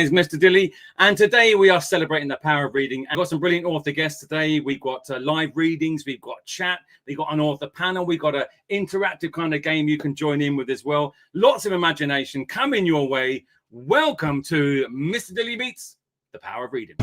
Is Mr Dilly, and today we are celebrating the power of reading. I've got some brilliant author guests today. We've got live readings, we've got chat, we've got an author panel, we've got an interactive kind of game you can join in with as well. Lots of imagination coming your way. Welcome to Mr Dilly Meets the Power of Reading.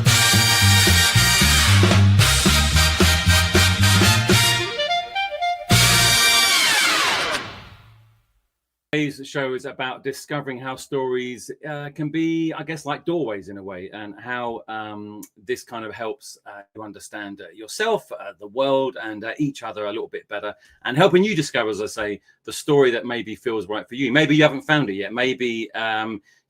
Today's show is about discovering how stories can be, I guess, like doorways in a way, and how this kind of helps you understand yourself, the world, and each other a little bit better, and helping you discover, as I say, the story that maybe feels right for you. Maybe you haven't found it yet. Maybe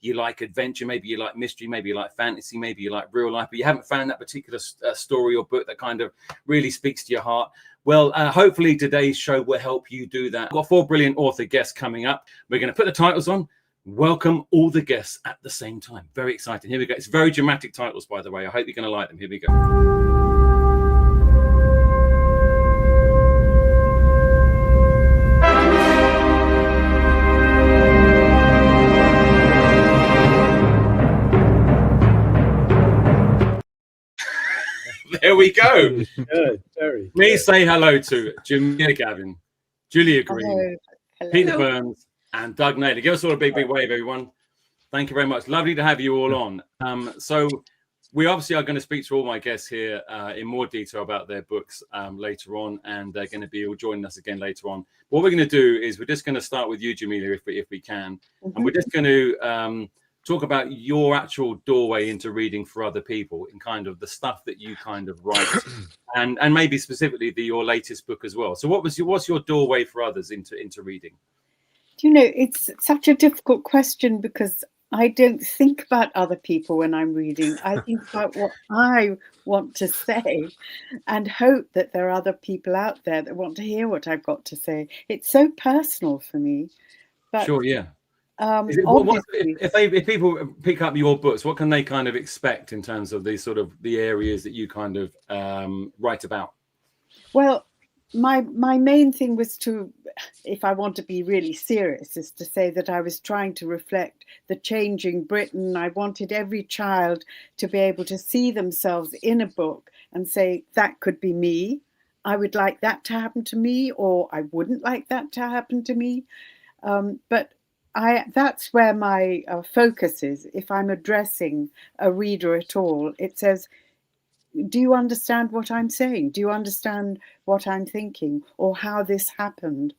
you like adventure, maybe you like mystery, maybe you like fantasy, maybe you like real life, but you haven't found that particular story or book that kind of really speaks to your heart. Well, hopefully today's show will help you do that. I've got 4 brilliant author guests coming up. We're going to put the titles on, welcome all the guests at the same time. Very exciting. Here we go. It's very dramatic titles, by the way. I hope you're going to like them. Here we go. There we go. Good, very. Please say hello to Jamila Gavin, Julia Green, Hello. Peter Burns, and Doug Naylor. Give us all a big wave, everyone. Thank you very much. Lovely to have you all on. So we obviously are going to speak to all my guests here in more detail about their books later on, and they're going to be all joining us again later on. What we're going to do is we're just going to start with you, Jamila, if we can. And we're just going to talk about your actual doorway into reading for other people, and kind of the stuff that you kind of write, and maybe specifically your latest book as well. So what's your doorway for others into reading? You know, it's such a difficult question because I don't think about other people when I'm reading. I think about what I want to say and hope that there are other people out there that want to hear what I've got to say. It's so personal for me. But sure, yeah. If people pick up your books, what can they kind of expect in terms of the areas that you kind of write about? Well, my main thing was to, if I want to be really serious, is to say that I was trying to reflect the changing Britain. I wanted every child to be able to see themselves in a book and say, that could be me. I would like that to happen to me, or I wouldn't like that to happen to me. But that's where my focus is. If I'm addressing a reader at all, it says, do you understand what I'm saying? Do you understand what I'm thinking, or how this happened?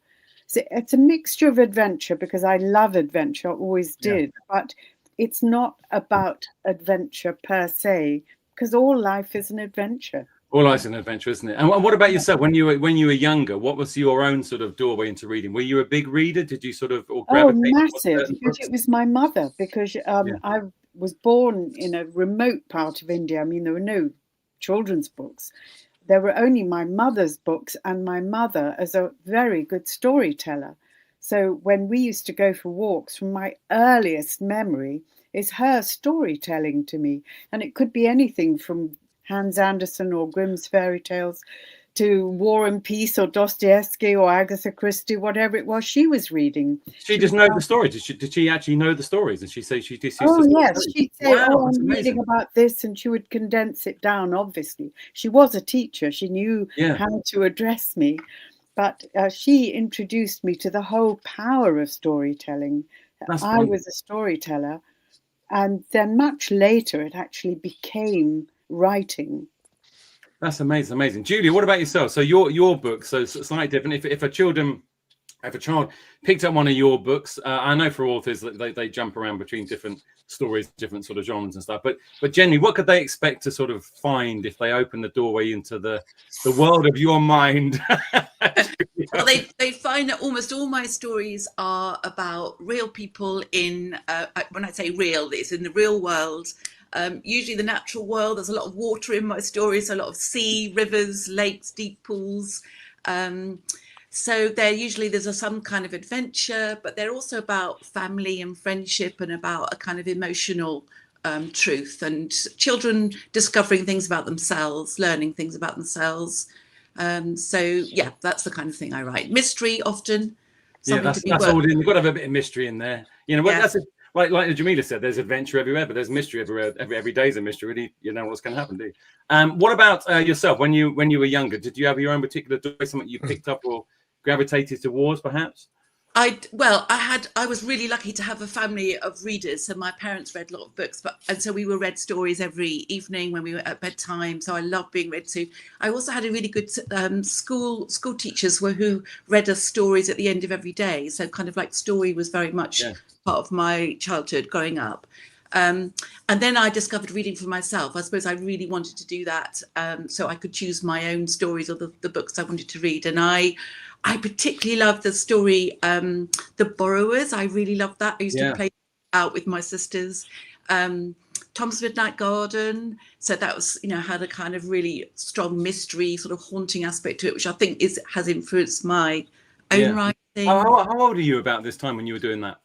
So it's a mixture of adventure, because I love adventure, always did, but it's not about adventure per se, because all life is an adventure. All life's an adventure, isn't it? And what about yourself? When you were younger, what was your own sort of doorway into reading? Were you a big reader? Did you sort of gravitate? Oh, massive! But it was my mother, because I was born in a remote part of India. I mean, there were no children's books. There were only my mother's books, and my mother is a very good storyteller. So when we used to go for walks, from my earliest memory is her storytelling to me, and it could be anything from Hans Andersen or Grimm's fairy tales to War and Peace or Dostoevsky or Agatha Christie, whatever it was she was reading. She just know the stories. Did she actually know the stories? And she say she just yes, she'd say, wow, I'm reading about this, and she would condense it down. Obviously, she was a teacher. She knew how to address me, but she introduced me to the whole power of storytelling. I was a storyteller, and then much later it actually became writing. That's amazing. Julia, what about yourself? So your book, so it's slightly different. If a child picked up one of your books, I know for authors that they jump around between different stories, different sort of genres and stuff, but generally, what could they expect to sort of find if they open the doorway into the world of your mind? Well, they find that almost all my stories are about real people in, when I say real, it's in the real world. Usually the natural world. There's a lot of water in my stories, a lot of sea, rivers, lakes, deep pools. So there's some kind of adventure, but they're also about family and friendship, and about a kind of emotional truth, and children discovering things about themselves, learning things about themselves. So yeah, that's the kind of thing I write. Mystery often. Yeah, that's all. You've got to have a bit of mystery in there. You know, like Jamila said, there's adventure everywhere, but there's mystery everywhere. Every day's a mystery. Really, you know what's going to happen, do you? What about yourself? When you were younger, did you have your own particular doorway, something you picked up or gravitated towards, perhaps? I was really lucky to have a family of readers. So my parents read a lot of books, and so we were read stories every evening when we were at bedtime. So I loved being read to. I also had a really good school teachers who read us stories at the end of every day. So kind of like story was very much part of my childhood growing up. And then I discovered reading for myself. I suppose I really wanted to do that, so I could choose my own stories or the books I wanted to read. And I particularly loved the story, The Borrowers. I really loved that. I used to play out with my sisters. Tom's Midnight Garden. So that was, had a kind of really strong mystery, sort of haunting aspect to it, which I think has influenced my own writing. How old are you about this time when you were doing that?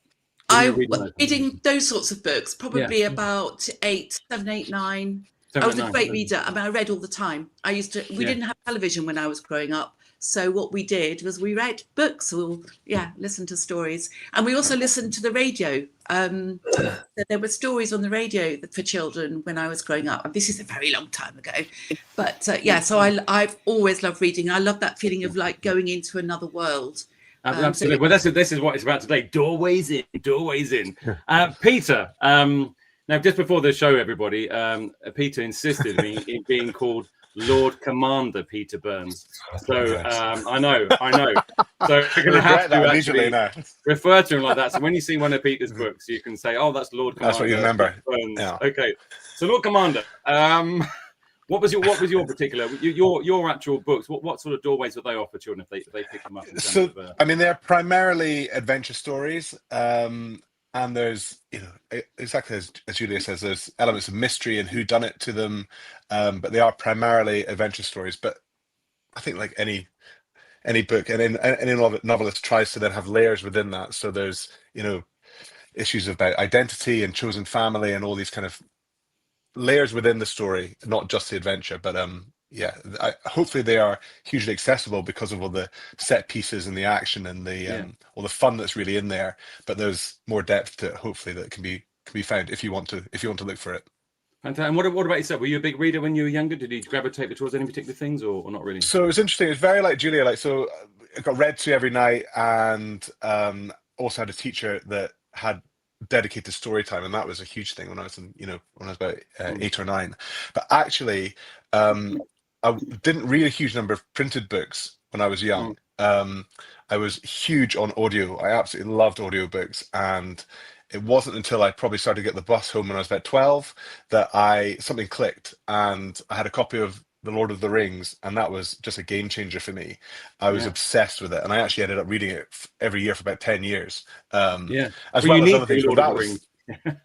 I was reading those sorts of books, probably about 7, 8, 9. I was a great reader. I mean, I read all the time. We didn't have television when I was growing up. So what we did was we read books, or listened to stories, and we also listened to the radio. There were stories on the radio for children when I was growing up. And this is a very long time ago, but so I've always loved reading. I love that feeling of like going into another world. Absolutely. Well, this is what it's about today. Doorways in. Peter. Now, just before the show, everybody, Peter insisted in being called Lord Commander Peter Burns. So I know. So we're going to have to actually refer to him like that. So when you see one of Peter's books, you can say, "Oh, that's Lord Commander." That's what you remember. Burns. Yeah. Okay. So Lord Commander, what was your particular your actual books? What sort of doorways would they offer children if they pick them up? So I mean, they're primarily adventure stories. And there's, exactly as Julia says, there's elements of mystery and whodunit to them, but they are primarily adventure stories. But I think like any book, and any novelist tries to then have layers within that. So there's, issues about identity and chosen family and all these kind of layers within the story, not just the adventure. But hopefully they are hugely accessible because of all the set pieces and the action and the all the fun that's really in there. But there's more depth to it, hopefully, that can be found if you want to look for it. Fantastic. And what about yourself? Were you a big reader when you were younger? Did you gravitate towards any particular things, or not really? So it was interesting. It's very like Julia. Like, so I got read to every night, and also had a teacher that had dedicated story time, and that was a huge thing when I was about 8 or 9. But actually, I didn't read a huge number of printed books when I was young. I was huge on audio. I absolutely loved audiobooks, and it wasn't until I probably started to get the bus home when I was about 12 that something clicked, and I had a copy of The Lord of the Rings, and that was just a game changer for me. I was obsessed with it, and I actually ended up reading it every year for about 10 years. As well as other things. Well, that was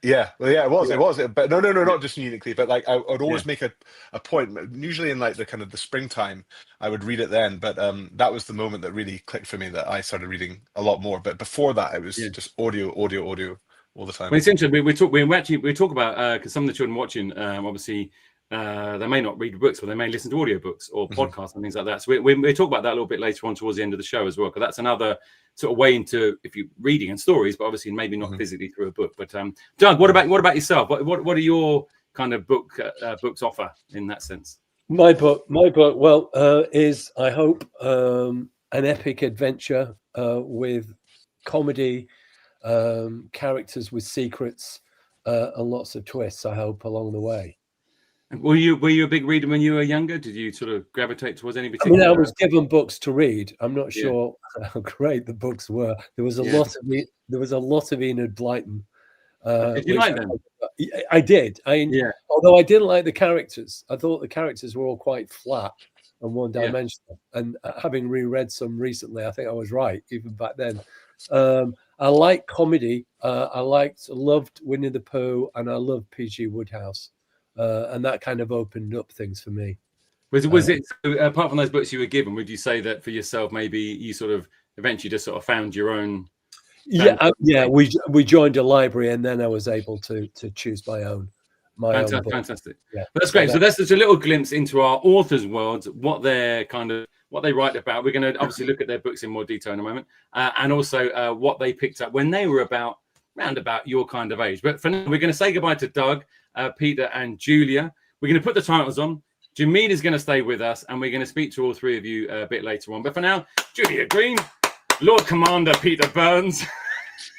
it was. But no, not just uniquely, but like I would always make a point, usually in like the kind of the springtime, I would read it then. But that was the moment that really clicked for me, that I started reading a lot more. But before that, it was just audio all the time. Well, it's interesting. We talk about because some of the children watching, obviously, they may not read books, but they may listen to audiobooks or podcasts and things like that. So we talk about that a little bit later on towards the end of the show as well, because that's another sort of way into, if you're reading and stories, but obviously maybe not physically through a book. But Doug, what about yourself? What are your kind of books offer in that sense? My book, well, is, I hope, an epic adventure with comedy, characters with secrets, and lots of twists, I hope, along the way. Were you a big reader when you were younger? Did you sort of gravitate towards any particular? I mean, I was given books to read. I'm not sure how great the books were. There was a lot of Enid Blyton. Did you like them? I did. Although I didn't like the characters. I thought the characters were all quite flat and one-dimensional. And having reread some recently, I think I was right, even back then. I like comedy. I loved Winnie the Pooh, and I loved P.G. Wodehouse. And that kind of opened up things for me. Was it apart from those books you were given? Would you say that for yourself, maybe you sort of eventually just sort of found your own? We joined a library, and then I was able to choose my own book. Fantastic. Yeah, but that's great. So that's just a little glimpse into our authors' worlds, what they write about. We're going to obviously look at their books in more detail in a moment, and also what they picked up when they were about round about your kind of age. But for now, we're going to say goodbye to Doug, Peter, and Julia. We're going to put the titles on. Jamila's going to stay with us, and we're going to speak to all three of you a bit later on. But for now, Julia Green, Lord Commander Peter Burns,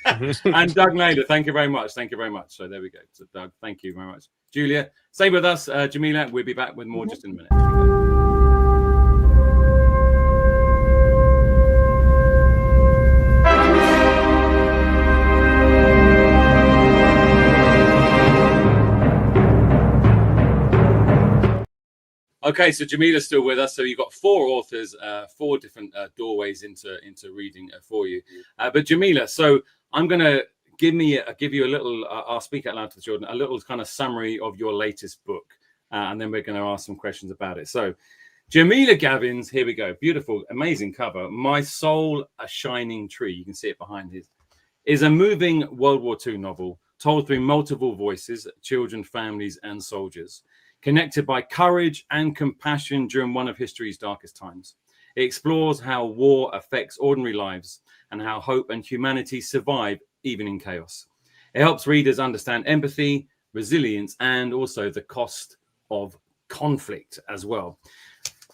and Doug Naylor. Thank you very much. Thank you very much. So there we go. So Doug, thank you very much. Julia, stay with us. Jamila, we'll be back with more just in a minute. Okay, so Jamila's still with us. So you've got four authors, four different doorways into reading for you. But Jamila, so I'm going to give you a little. I'll speak out loud to the children. A little kind of summary of your latest book, and then we're going to ask some questions about it. So, Jamila Gavin's. Here we go. Beautiful, amazing cover. My Soul, a Shining Tree. You can see it behind his. Is a moving World War II novel told through multiple voices, children, families, and soldiers, connected by courage and compassion during one of history's darkest times. It explores how war affects ordinary lives and how hope and humanity survive even in chaos. It helps readers understand empathy, resilience, and also the cost of conflict as well.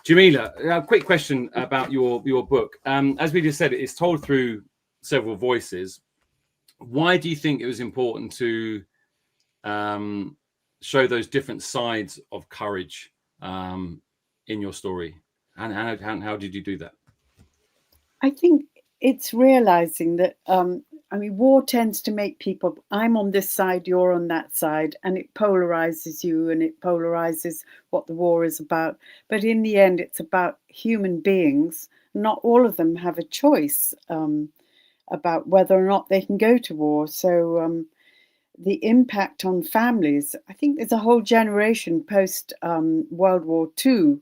Jamila, a quick question about your book. As we just said, it's told through several voices. Why do you think it was important to show those different sides of courage in your story, and how did you do that? I think it's realizing that I mean, war tends to make people, I'm on this side, you're on that side, and it polarizes you and it polarizes what the war is about. But in the end, it's about human beings. Not all of them have a choice about whether or not they can go to war. So the impact on families, I think there's a whole generation post World War II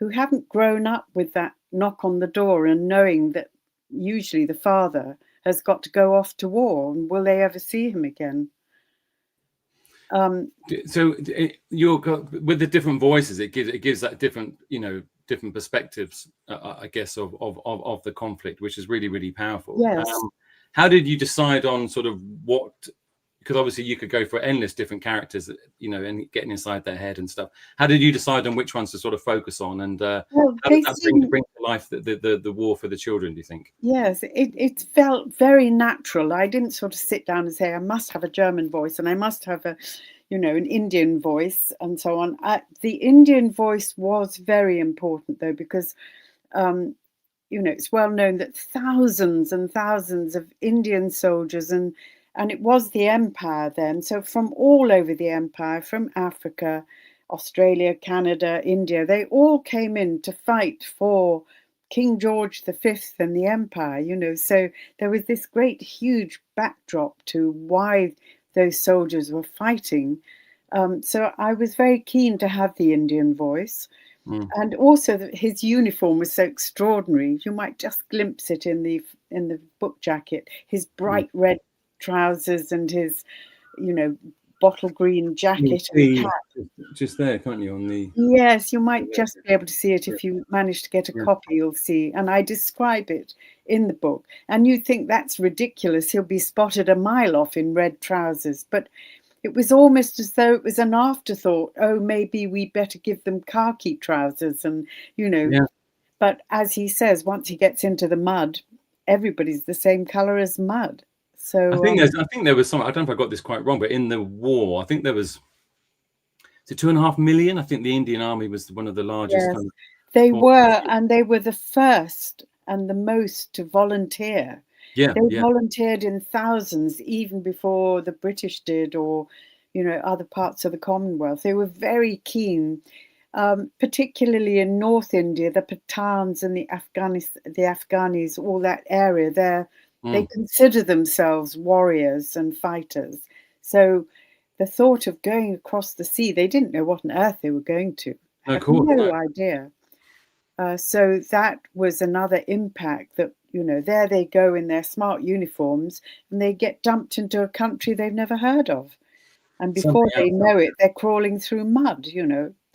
who haven't grown up with that knock on the door and knowing that usually the father has got to go off to war, and will they ever see him again? So you're with the different voices, it gives that different, different perspectives, I guess, of the conflict, which is really, really powerful. Yes. How did you decide on sort of what? Because obviously you could go for endless different characters, and getting inside their head and stuff. How did you decide on which ones to sort of focus on, and how did that bring to life the war for the children, do you think? Yes, it felt very natural. I didn't sort of sit down and say, I must have a German voice and I must have an Indian voice and so on. The Indian voice was very important, though, because, it's well known that thousands and thousands of Indian soldiers and it was the empire then. So from all over the empire, from Africa, Australia, Canada, India, they all came in to fight for King George V and the empire, So there was this great, huge backdrop to why those soldiers were fighting. So I was very keen to have the Indian voice. And also that his uniform was so extraordinary. You might just glimpse it in the book jacket, his bright red trousers and his bottle green jacket and cap. Just there, can't you, on the... Yes, you might just be able to see it if you manage to get a copy. You'll see, and I describe it in the book, and you think that's ridiculous, he'll be spotted a mile off in red trousers, but it was almost as though it was an afterthought. Oh, maybe we better give them khaki trousers, and but as he says, once he gets into the mud, everybody's the same color as mud. So I think there was some. I don't know if I got this quite wrong, but in the war, I think there was 2.5 million. I think the Indian Army was one of the largest. Yes, they were, and they were the first and the most to volunteer. They volunteered in thousands, even before the British did, or other parts of the Commonwealth. They were very keen, particularly in North India, the Pathans and the Afghanis, all that area. They consider themselves warriors and fighters. So the thought of going across the sea, they didn't know what on earth they were going to. No idea. So that was another impact that, there they go in their smart uniforms and they get dumped into a country they've never heard of. And before they know it, they're crawling through mud,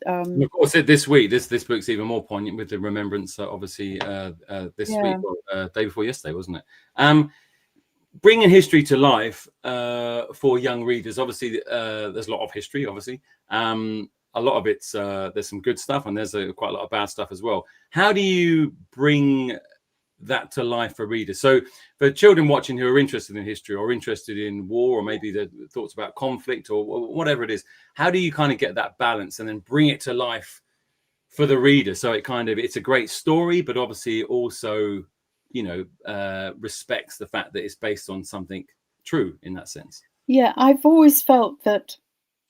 And of course, this week, this book's even more poignant with the remembrance, obviously, this week, day before yesterday, wasn't it? bringing history to life for young readers. Obviously, there's a lot of history, obviously. A lot of it's, there's some good stuff and there's quite a lot of bad stuff as well. How do you bring that to life for readers? So for children watching who are interested in history or interested in war, or maybe the thoughts about conflict or whatever it is, how do you kind of get that balance and then bring it to life for the reader? So it kind of, it's a great story, but obviously also, you know, respects the fact that it's based on something true in that sense. Yeah, I've always felt that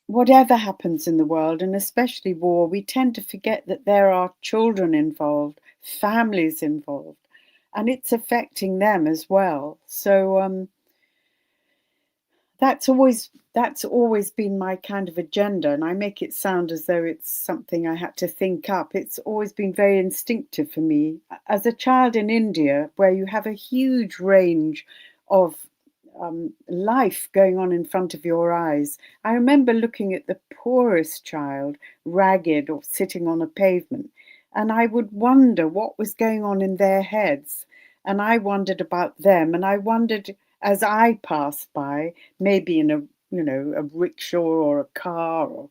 whatever happens in the world, and especially war, we tend to forget that there are children involved, families involved, and it's affecting them as well. So that's always been my kind of agenda, and I make it sound as though it's something I had to think up. It's always been very instinctive for me. As a child in India, where you have a huge range of life going on in front of your eyes, I remember looking at the poorest child, ragged or sitting on a pavement, and I would wonder what was going on in their heads. And I wondered about them, and I wondered as I passed by, maybe in a rickshaw or a car, or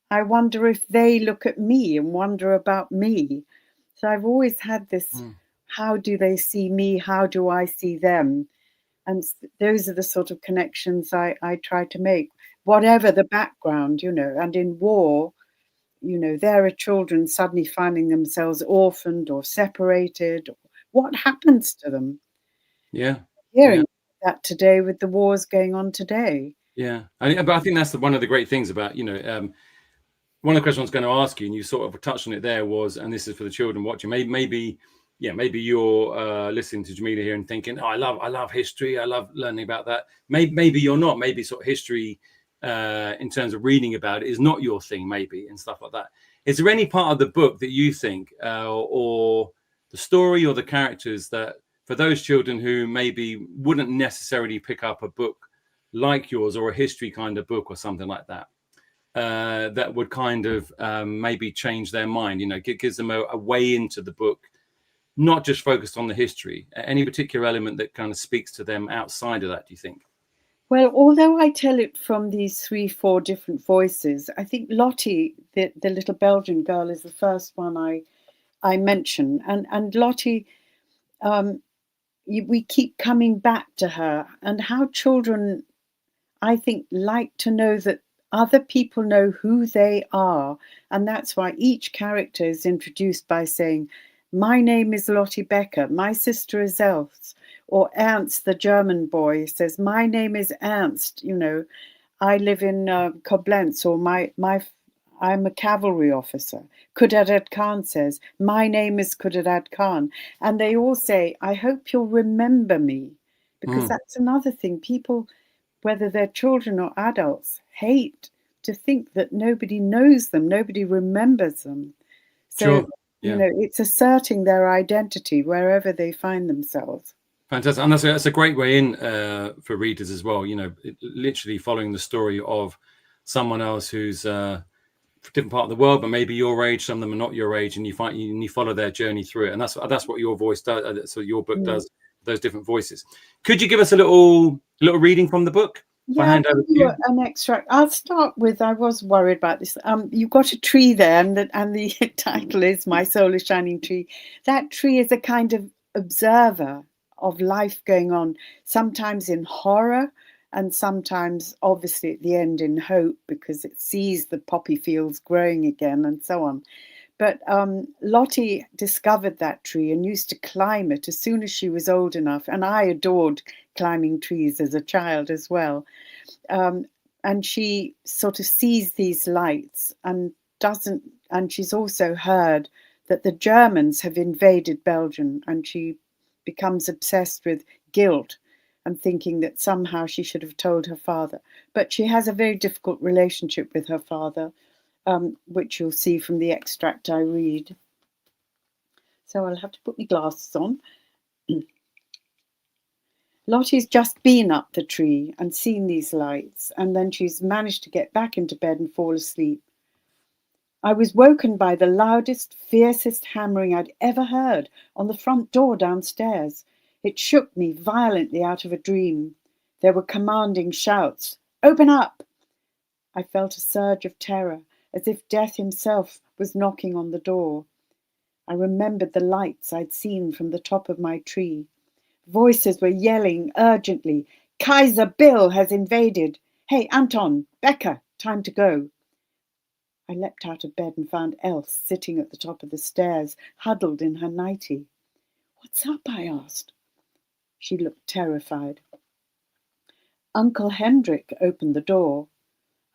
I wonder if they look at me and wonder about me. So I've always had this, how do they see me? How do I see them? And those are the sort of connections I try to make, whatever the background, you know. And in war, you know, there are children suddenly finding themselves orphaned or separated. What happens to them? Yeah. Hearing that today with the wars going on today. Yeah. But I think that's one of the great things about, you know, one of the questions I was going to ask you, and you sort of touched on it there, was, and this is for the children watching, maybe you're listening to Jamila here and thinking, oh, I love history, I love learning about that. Maybe you're not. Maybe sort of history, in terms of reading about it, is not your thing, maybe, and stuff like that. Is there any part of the book that you think, or the story or the characters, that for those children who maybe wouldn't necessarily pick up a book like yours, or a history kind of book or something like that, that would kind of maybe change their mind, you know, gives them a way into the book, not just focused on the history? Any particular element that kind of speaks to them outside of that, do you think? Well, although I tell it from these 3-4 different voices, I think Lottie, the little Belgian girl, is the first one I mention. And Lottie, we keep coming back to her, and how children, I think, like to know that other people know who they are. And that's why each character is introduced by saying, my name is Lottie Becker, my sister is Elfs. Or Ernst, the German boy, says, my name is Ernst, you know, I live in Koblenz, or I'm a cavalry officer. Kudadad Khan says, my name is Kudadad Khan. And they all say, I hope you'll remember me. Because that's another thing. People, whether they're children or adults, hate to think that nobody knows them, nobody remembers them. So, you know, it's asserting their identity wherever they find themselves. Fantastic. And that's a great way in for readers as well, you know, literally following the story of someone else who's a different part of the world, but maybe your age. Some of them are not your age, and you follow their journey through it. And that's what your voice does. So your book does, those different voices. Could you give us a little reading from the book? Yeah, I'll give you an extract. I'll start with, I was worried about this. You've got a tree there, and the title is My Soul is Shining Tree. That tree is a kind of observer of life going on, sometimes in horror, and sometimes, obviously, at the end in hope, because it sees the poppy fields growing again and so on. But Lottie discovered that tree and used to climb it as soon as she was old enough. And I adored climbing trees as a child as well. And she sort of sees these lights and she's also heard that the Germans have invaded Belgium, and she becomes obsessed with guilt and thinking that somehow she should have told her father. But she has a very difficult relationship with her father, which you'll see from the extract I read. So I'll have to put my glasses on. Lottie's just been up the tree and seen these lights, and then she's managed to get back into bed and fall asleep. I was woken by the loudest, fiercest hammering I'd ever heard on the front door downstairs. It shook me violently out of a dream. There were commanding shouts. "Open up!" I felt a surge of terror, as if death himself was knocking on the door. I remembered the lights I'd seen from the top of my tree. Voices were yelling urgently, "Kaiser Bill has invaded! Hey, Anton, Becca, time to go!" I leapt out of bed and found Else sitting at the top of the stairs, huddled in her nightie. "What's up?" I asked. She looked terrified. Uncle Hendrik opened the door.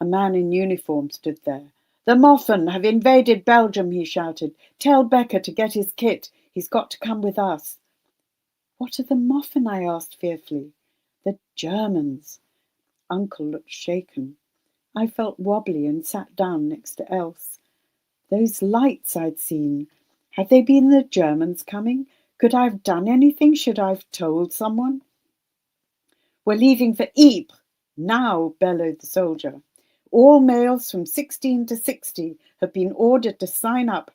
A man in uniform stood there. "The Moffen have invaded Belgium," he shouted. "Tell Becker to get his kit. He's got to come with us." "What are the Moffen?" I asked fearfully. "The Germans." Uncle looked shaken. I felt wobbly and sat down next to Else. Those lights I'd seen, had they been the Germans coming? Could I have done anything? Should I have told someone? "We're leaving for Ypres now," bellowed the soldier. "All males from 16 to 60 have been ordered to sign up.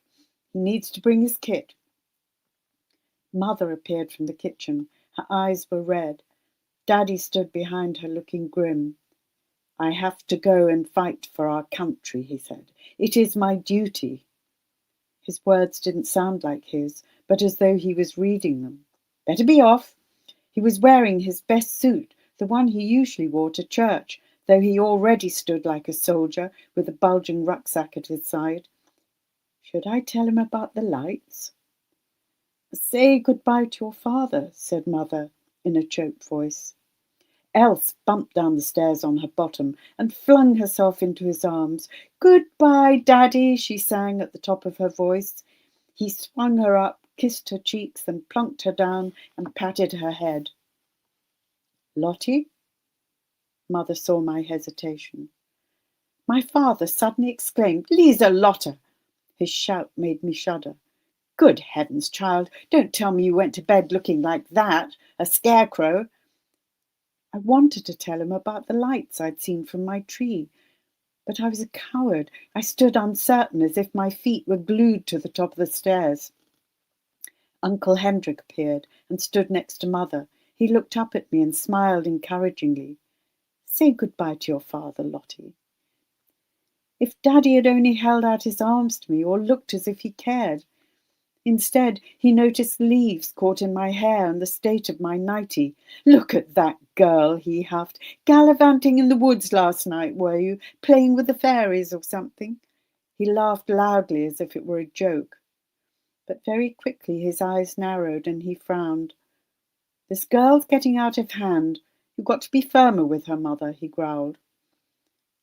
He needs to bring his kit." Mother appeared from the kitchen. Her eyes were red. Daddy stood behind her looking grim. "I have to go and fight for our country," he said. "It is my duty." His words didn't sound like his, but as though he was reading them. "Better be off." He was wearing his best suit, the one he usually wore to church, though he already stood like a soldier with a bulging rucksack at his side. Should I tell him about the lights? "Say goodbye to your father," said Mother in a choked voice. Else bumped down the stairs on her bottom and flung herself into his arms. "Goodbye, Daddy," she sang at the top of her voice. He swung her up, kissed her cheeks, then plunked her down and patted her head. "Lottie?" Mother saw my hesitation. My father suddenly exclaimed, "Lieselotte!" His shout made me shudder. "Good heavens, child, don't tell me you went to bed looking like that, a scarecrow." I wanted to tell him about the lights I'd seen from my tree, but I was a coward. I stood uncertain, as if my feet were glued to the top of the stairs. Uncle Hendrik appeared and stood next to Mother. He looked up at me and smiled encouragingly. "Say goodbye to your father, Lottie." If Daddy had only held out his arms to me or looked as if he cared. Instead, he noticed leaves caught in my hair and the state of my nightie. "Look at that girl," he huffed. "Gallivanting in the woods last night, were you? Playing with the fairies or something?" He laughed loudly as if it were a joke. But very quickly his eyes narrowed and he frowned. "This girl's getting out of hand. You've got to be firmer with her, Mother," he growled.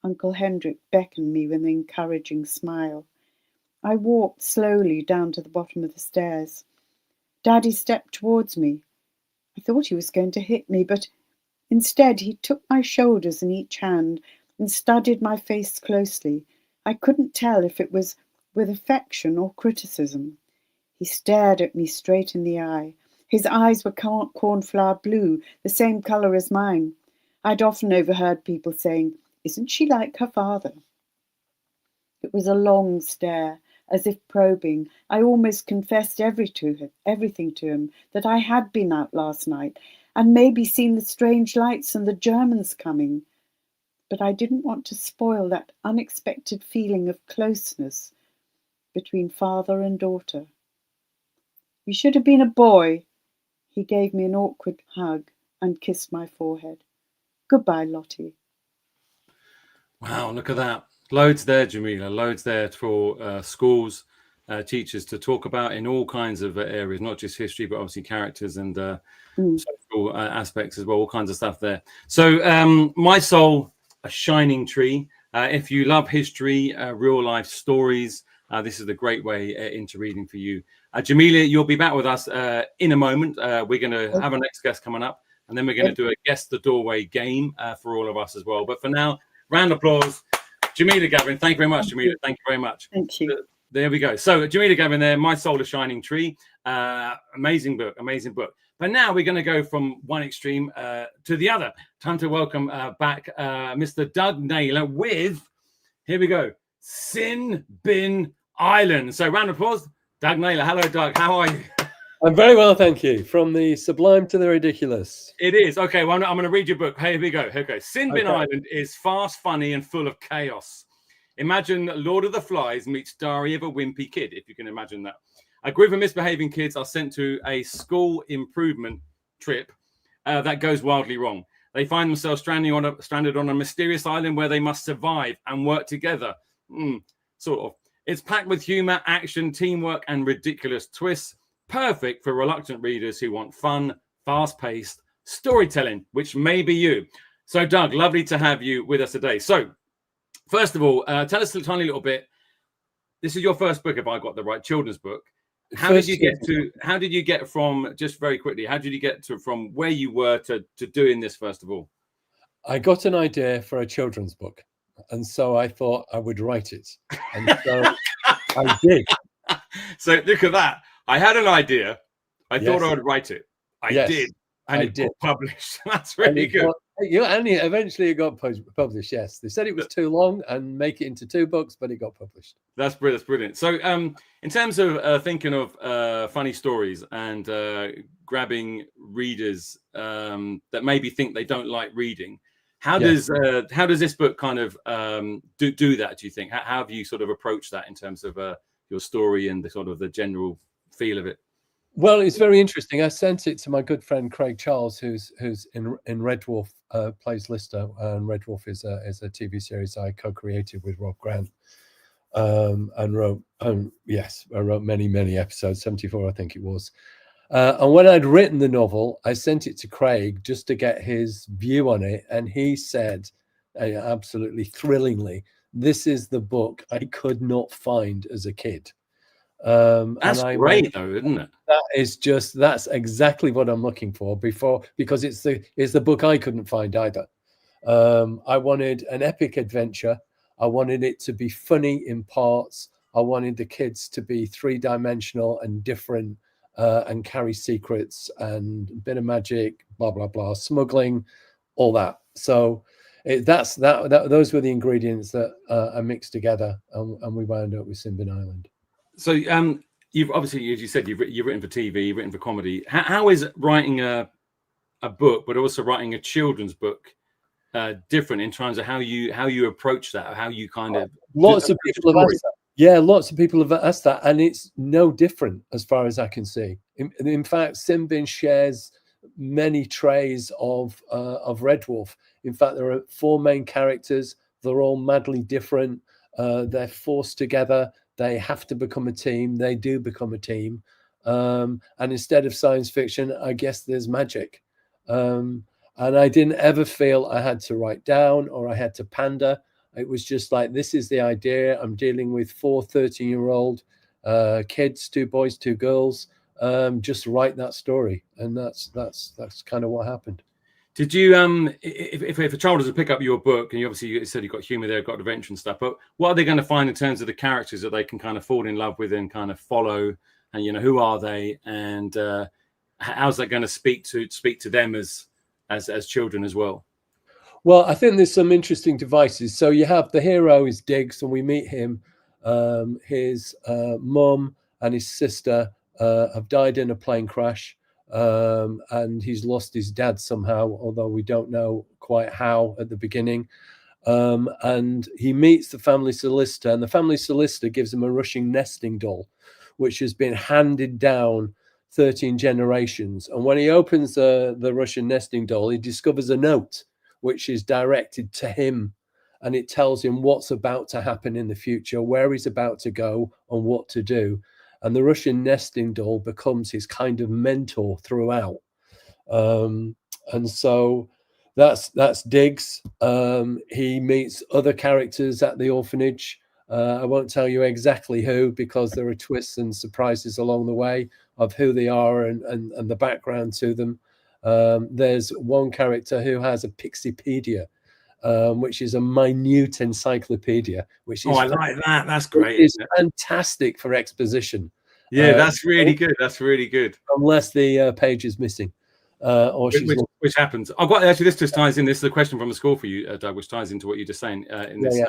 Uncle Hendrik beckoned me with an encouraging smile. I walked slowly down to the bottom of the stairs. Daddy stepped towards me. I thought he was going to hit me, but instead he took my shoulders in each hand and studied my face closely. I couldn't tell if it was with affection or criticism. He stared at me straight in the eye. His eyes were cornflower blue, the same colour as mine. I'd often overheard people saying, "Isn't she like her father?" It was a long stare, as if probing. I almost confessed everything to him, that I had been out last night and maybe seen the strange lights and the Germans coming. But I didn't want to spoil that unexpected feeling of closeness between father and daughter. "You should have been a boy." He gave me an awkward hug and kissed my forehead. "Goodbye, Lottie." Wow, look at that. Loads there, Jamila. Loads there for schools, teachers to talk about in all kinds of areas, not just history, but obviously characters and social aspects as well, all kinds of stuff there. So My Soul, A Shining Tree. If you love history, real life stories, this is a great way into reading for you. Jamila, you'll be back with us in a moment. We're going to have a next guest coming up, and then we're going to do a Guess the Doorway game for all of us as well. But for now, round of applause. Jamila Gavin, thank you very much, Jamila. Thank you very much. Thank you. There we go. So Jamila Gavin there, My Soul, A Shining Tree. Amazing book, amazing book. But now we're going to go from one extreme to the other. Time to welcome back Mr. Doug Naylor with, here we go, Sin Bin Island. So round of applause. Doug Naylor. Hello, Doug. How are you? I'm very well, thank you. From the sublime to the ridiculous. It is. Okay, well, I'm going to read your book. Here we go. Okay. Sin Bin Okay. Island is fast, funny, and full of chaos. Imagine Lord of the Flies meets Diary of a Wimpy Kid, if you can imagine that. A group of misbehaving kids are sent to a school improvement trip that goes wildly wrong. They find themselves stranded on a mysterious island where they must survive and work together. Sort of. It's packed with humor, action, teamwork, and ridiculous twists. Perfect for reluctant readers who want fun, fast-paced storytelling, which may be you. So, Doug, lovely to have you with us today. So, first of all, tell us a tiny little bit. This is your first book, if I got the right children's book. How did you get from, just very quickly, how did you get to from where you were to doing this, first of all? I got an idea for a children's book, and so I thought I would write it. And so I did. So look at that. I had an idea. I thought I would write it. I did. And it got published. That's really good. Eventually it got published, yes. They said it was too long and make it into 2 books, but it got published. That's brilliant. So in terms of thinking of funny stories and grabbing readers that maybe think they don't like reading, how does this book kind of do that, do you think? How have you sort of approached that in terms of your story and the sort of the general feel of it? Well, it's very interesting. I sent it to my good friend Craig Charles, who's in Red Dwarf, plays Lister, and Red Dwarf is a TV series I co-created with Rob Grant, and wrote I wrote many episodes, 74 I think it was. And when I'd written the novel, I sent it to Craig just to get his view on it, and he said, absolutely thrillingly, "This is the book I could not find as a kid." That's great, though, isn't it? That's exactly what I'm looking for because it's the book I couldn't find either. I wanted an epic adventure. I wanted it to be funny in parts. I wanted the kids to be 3-dimensional and different, and carry secrets and a bit of magic, blah blah blah, smuggling, all that. So those were the ingredients that I mixed together, and we wound up with Sin Bin Island. So you've obviously, as you said, you've written for TV, you've written for comedy. How is writing a book, but also writing a children's book, different in terms of how you approach that, or how you kind of? Lots of people have asked that. Yeah, lots of people have asked that, and it's no different as far as I can see. In fact, Sin Bin shares many traits of Red Dwarf. In fact, there are 4 main characters. They're all madly different. They're forced together. They have to become a team. They do become a team. And instead of science fiction, I guess there's magic. And I didn't ever feel I had to write down or I had to pander. It was just like, this is the idea. I'm dealing with 4 13-year-old kids, 2 boys, 2 girls. Just write that story. And that's kind of what happened. Did you, if a child was to pick up your book, and you obviously said you've got humor there, got adventure and stuff, but what are they going to find in terms of the characters that they can kind of fall in love with and kind of follow? And, who are they? And how's that going to speak to them as children as well? Well, I think there's some interesting devices. So you have the hero is Diggs, and we meet him. His mum and his sister have died in a plane crash. And he's lost his dad somehow, although we don't know quite how at the beginning. And he meets the family solicitor, and the family solicitor gives him a Russian nesting doll, which has been handed down 13 generations. And when he opens the Russian nesting doll, he discovers a note which is directed to him, and it tells him what's about to happen in the future, where he's about to go, and what to do. And the Russian nesting doll becomes his kind of mentor throughout. And so that's Diggs. He meets other characters at the orphanage. I won't tell you exactly who, because there are twists and surprises along the way of who they are and the background to them. There's one character who has a Pixipedia, which is a minute encyclopedia. Which is I like that. That's great. It's fantastic for exposition. Yeah, that's really good. That's really good. Unless the page is missing, or which happens. I've got actually. This just ties in. This is a question from the school for you, Doug, which ties into what you're just saying. In this,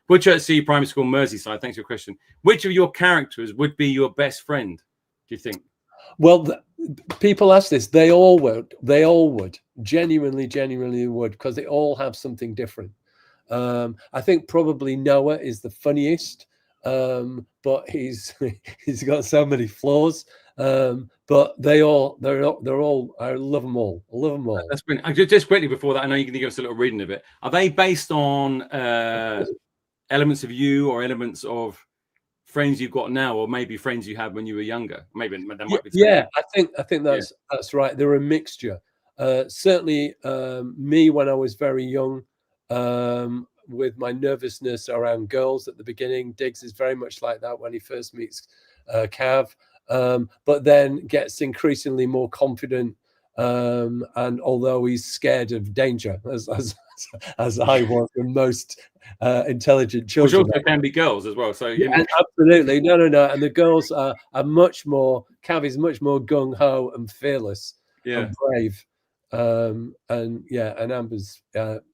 Woodchurch Primary School, Merseyside. Thanks for your question. Which of your characters would be your best friend? Do you think? Well, people ask this. They all would. They all would. Genuinely would, because they all have something different. I think probably Noah is the funniest, but he's got so many flaws. But they're all. I love them all. I love them all. That's brilliant. Just quickly before that, I know you can give us a little reading of it. Are they based on elements of you or elements of friends you've got now, or maybe friends you had when you were younger? Maybe there might be. Yeah, I think that's right. They're a mixture. Certainly, me when I was very young, with my nervousness around girls at the beginning. Diggs is very much like that when he first meets Cav, but then gets increasingly more confident. And although he's scared of danger, as I was, the most intelligent children. Which also can be girls as well. So yeah, absolutely, no. And the girls are much more. Cav is much more gung ho and fearless and brave. And Amber's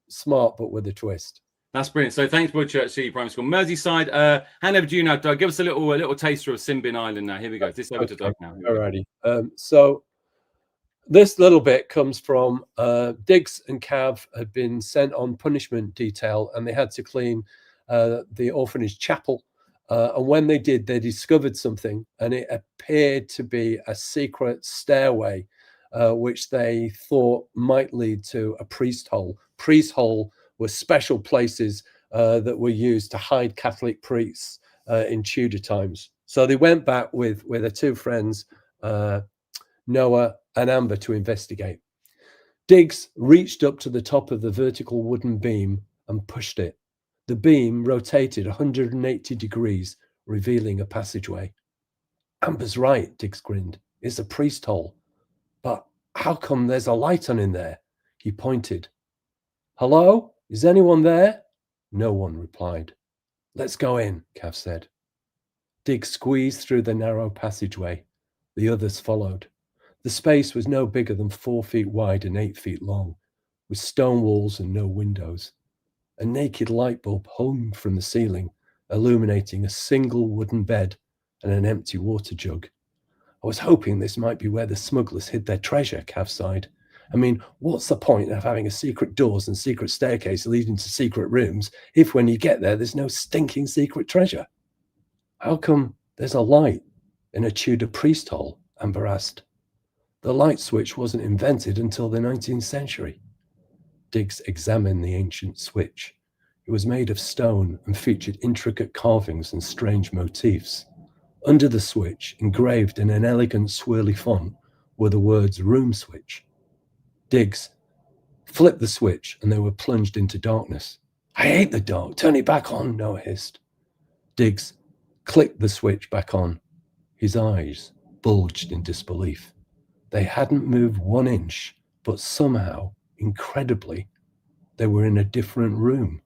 smart but with a twist. That's brilliant. So thanks, Woodchurch City Primary School. Merseyside, hand over to you now, Doug. Give us a little taster of Simbin Island now. Here we go. This over to Doug now. Alrighty. So this little bit comes from Diggs and Cav had been sent on punishment detail, and they had to clean the orphanage chapel. And when they did, they discovered something, and it appeared to be a secret stairway, which they thought might lead to a priest hole. Priest hole were special places that were used to hide Catholic priests in Tudor times. So they went back with their two friends, Noah and Amber, to investigate. Diggs reached up to the top of the vertical wooden beam and pushed it. The beam rotated 180 degrees, revealing a passageway. Amber's right, Diggs grinned. It's a priest hole. But how come there's a light on in there? He pointed. Hello? Is anyone there? No one replied. Let's go in, Cav said. Diggs squeezed through the narrow passageway. The others followed. The space was no bigger than 4 feet wide and 8 feet long, with stone walls and no windows. A naked light bulb hung from the ceiling, illuminating a single wooden bed and an empty water jug. I was hoping this might be where the smugglers hid their treasure, Cav sighed. I mean, what's the point of having a secret doors and secret staircase leading to secret rooms if when you get there's no stinking secret treasure? How come there's a light in a Tudor priest hole? Amber asked. The light switch wasn't invented until the 19th century. Diggs examined the ancient switch. It was made of stone and featured intricate carvings and strange motifs. Under the switch, engraved in an elegant swirly font, were the words room switch. Diggs flipped the switch and they were plunged into darkness. I hate the dark. Turn it back on, Noah hissed. Diggs clicked the switch back on. His eyes bulged in disbelief. They hadn't moved 1 inch, but somehow, incredibly, they were in a different room.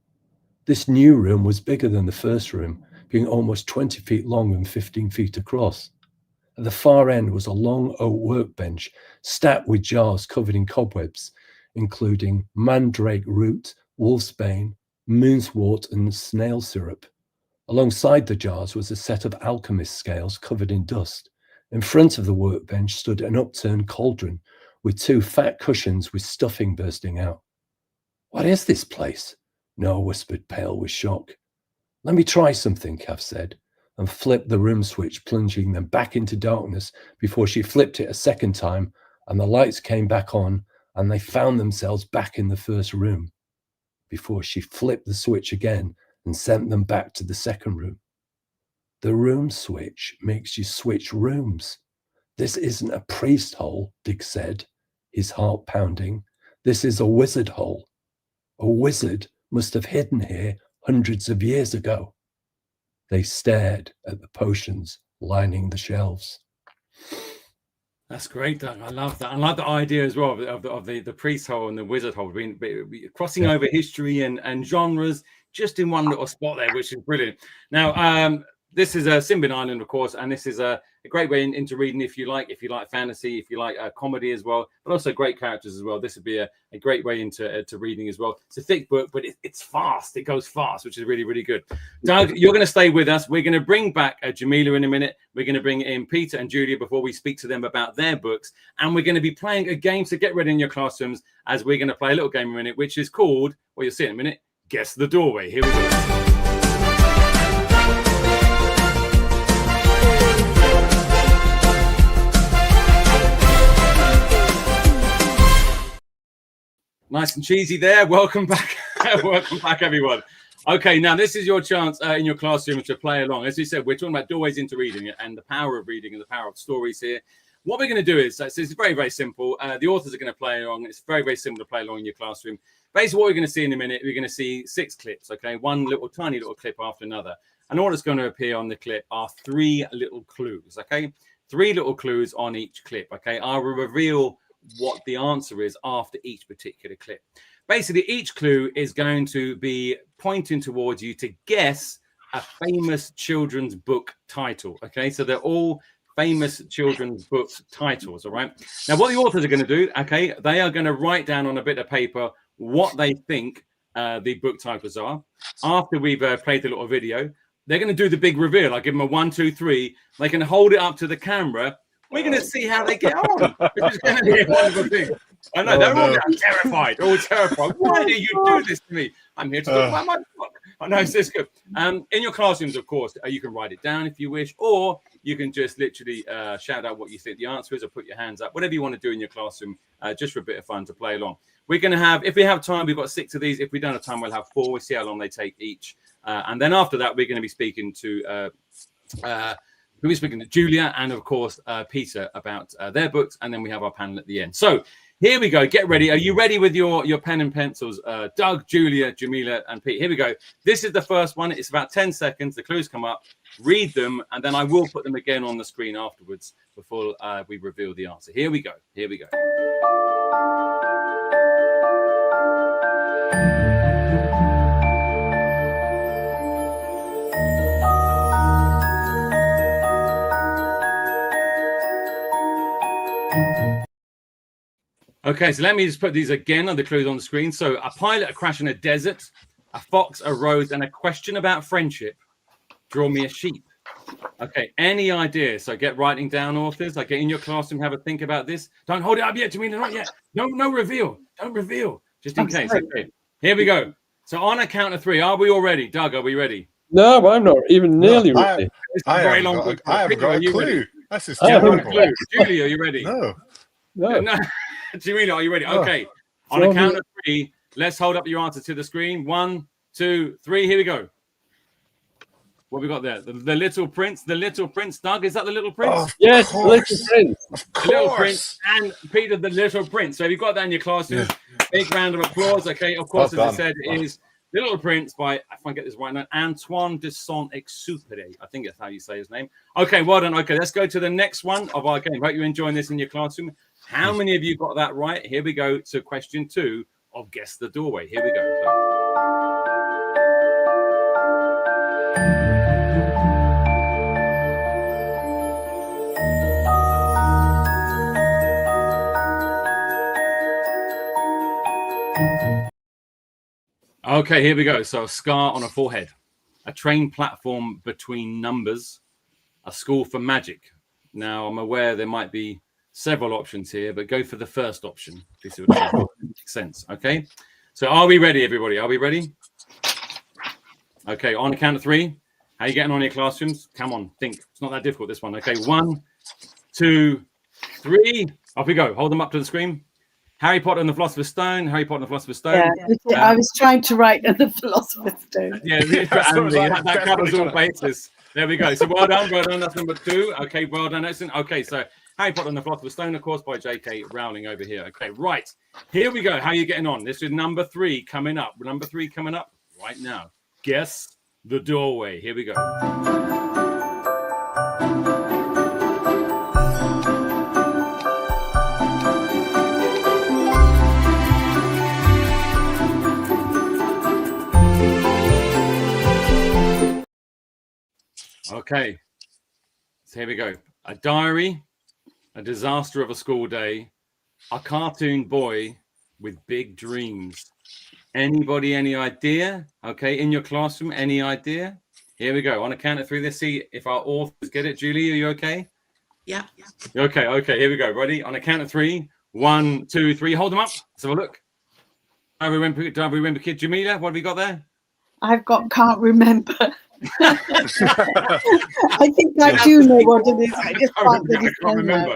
This new room was bigger than the first room, being almost 20 feet long and 15 feet across. At the far end was a long oak workbench stacked with jars covered in cobwebs, including mandrake root, wolfsbane, moonswort, and snail syrup. Alongside the jars was a set of alchemist scales covered in dust. In front of the workbench stood an upturned cauldron with 2 fat cushions with stuffing bursting out. What is this place? Noah whispered, pale with shock. Let me try something, Cav said, and flipped the room switch, plunging them back into darkness before she flipped it a second time, and the lights came back on, and they found themselves back in the first room, before she flipped the switch again and sent them back to the second room. The room switch makes you switch rooms. This isn't a priest hole, Diggs said, his heart pounding. This is a wizard hole. A wizard must have hidden here hundreds of years ago. They stared at the potions lining the shelves. That's great, Doug. I love that. I love the idea as well of the priest hole and the wizard hole being crossing over history and genres just in one little spot there, which is brilliant. Now, this is a Simbin Island, of course, and this is a great way into reading if you like fantasy, if you like comedy as well, but also great characters as well. This would be a great way into reading as well. It's a thick book, but it's fast. It goes fast, which is really, really good. Doug, you're going to stay with us. We're going to bring back Jamila in a minute. We're going to bring in Peter and Julia before we speak to them about their books. And we're going to be playing a game to get ready in your classrooms, as we're going to play a little game in a minute, which is called, well, you'll see in a minute, Guess the Doorway. Here we go. Nice and cheesy there. Welcome back. Welcome back, everyone. Okay, now this is your chance in your classroom to play along. As we said, we're talking about doorways into reading and the power of reading and the power of stories here. What we're going to do is, it's very, very simple. The authors are going to play along. It's very, very simple to play along in your classroom. Basically, what we're going to see in a minute, we're going to see 6 clips, okay? One little tiny little clip after another. And all that's going to appear on the clip are 3 little clues, okay? 3 little clues on each clip, okay? I will reveal what the answer is after each particular clip. Basically, each clue is going to be pointing towards you to guess a famous children's book title, okay? So they're all famous children's book titles, all right? Now, what the authors are going to do, okay, they are going to write down on a bit of paper what they think the book titles are. After we've played the little video, they're going to do the big reveal. I give them a 1, 2, 3. They can hold it up to the camera. We're going to see how they get on. This is going to be a wonderful thing. I know, they're all terrified. All terrified. Why do you do this to me? I'm here to talk about my book. I know, it's good. In your classrooms, of course, you can write it down if you wish, or you can just literally shout out what you think the answer is, or put your hands up, whatever you want to do in your classroom, just for a bit of fun to play along. We're going to have, if we have time, we've got 6 of these. If we don't have time, we'll have 4. We'll see how long they take each. And then after that, we're going to be speaking to we're speaking to Julia and, of course, Peter about their books. And then we have our panel at the end. So here we go. Get ready. Are you ready with your pen and pencils? Doug, Julia, Jamila, and Pete. Here we go. This is the first one. It's about 10 seconds. The clues come up. Read them. And then I will put them again on the screen afterwards before we reveal the answer. Here we go. Here we go. Okay, so let me just put these again on the clues on the screen. So a pilot, a crash in a desert, a fox, a rose, and a question about friendship. Draw me a sheep. Okay, any ideas? So get writing down, authors. Like, get in your classroom, have a think about this. Don't hold it up yet, Jamila, not yet. No reveal. Don't reveal. Just in case. Okay, here we go. So on a count of 3, are we all ready? Doug, are we ready? No, I'm not even nearly ready. I haven't got a clue. That's just terrible. Julie, are you ready? No. Jamila, are you ready? Okay. On a count of 3, let's hold up your answer to the screen. 1, 2, 3. Here we go. What have we got there? The Little Prince. The Little Prince. Doug, is that the Little Prince? Oh, yes, the Little Prince. The Little Prince and Peter, the Little Prince. So if you've got that in your classroom, big round of applause. Okay. Of course, as I said, it is The Little Prince by, if I get this right now, Antoine de Saint-Exupéry. I think that's how you say his name. Okay, well done. Okay, let's go to the next one of our game. Hope you're enjoying this in your classroom. How many of you got that right? Here we go to question 2 of Guess the Doorway. Here we go. Okay, here we go. So a scar on a forehead, a train platform between numbers, a school for magic. Now, I'm aware there might be several options here, but go for the first option. This would make sense. Okay. So are we ready, everybody? Are we ready? Okay. On the count of 3. How are you getting on in your classrooms? Come on, think. It's not that difficult, this one. Okay. 1, 2, 3. Off we go. Hold them up to the screen. Harry Potter and the Philosopher's Stone. Harry Potter and the Philosopher's Stone. Yeah, I was trying to write the Philosopher's Stone. Yeah, that covers all bases. There we go. So well done. That's number 2. Okay, well done. Excellent. Okay, so Harry Potter and the Philosopher's Stone, of course, by J.K. Rowling over here. Okay, right. Here we go. How are you getting on? This is number 3 coming up. Number 3 coming up right now. Guess the Doorway. Here we go. Okay, so here we go. a diary, a disaster of a school day, a cartoon boy with big dreams. Anybody, any idea? Okay, in your classroom, any idea? Here we go. On a count of three, let's see if our authors get it. Julie, are you okay? Yeah. Okay, here we go. Ready? On a count of three. 1, 2, 3. Hold them up. Let's have a look. Do I remember kid? Jamila, what have we got there? I've got can't remember. I think I do know what it is. I just can't remember.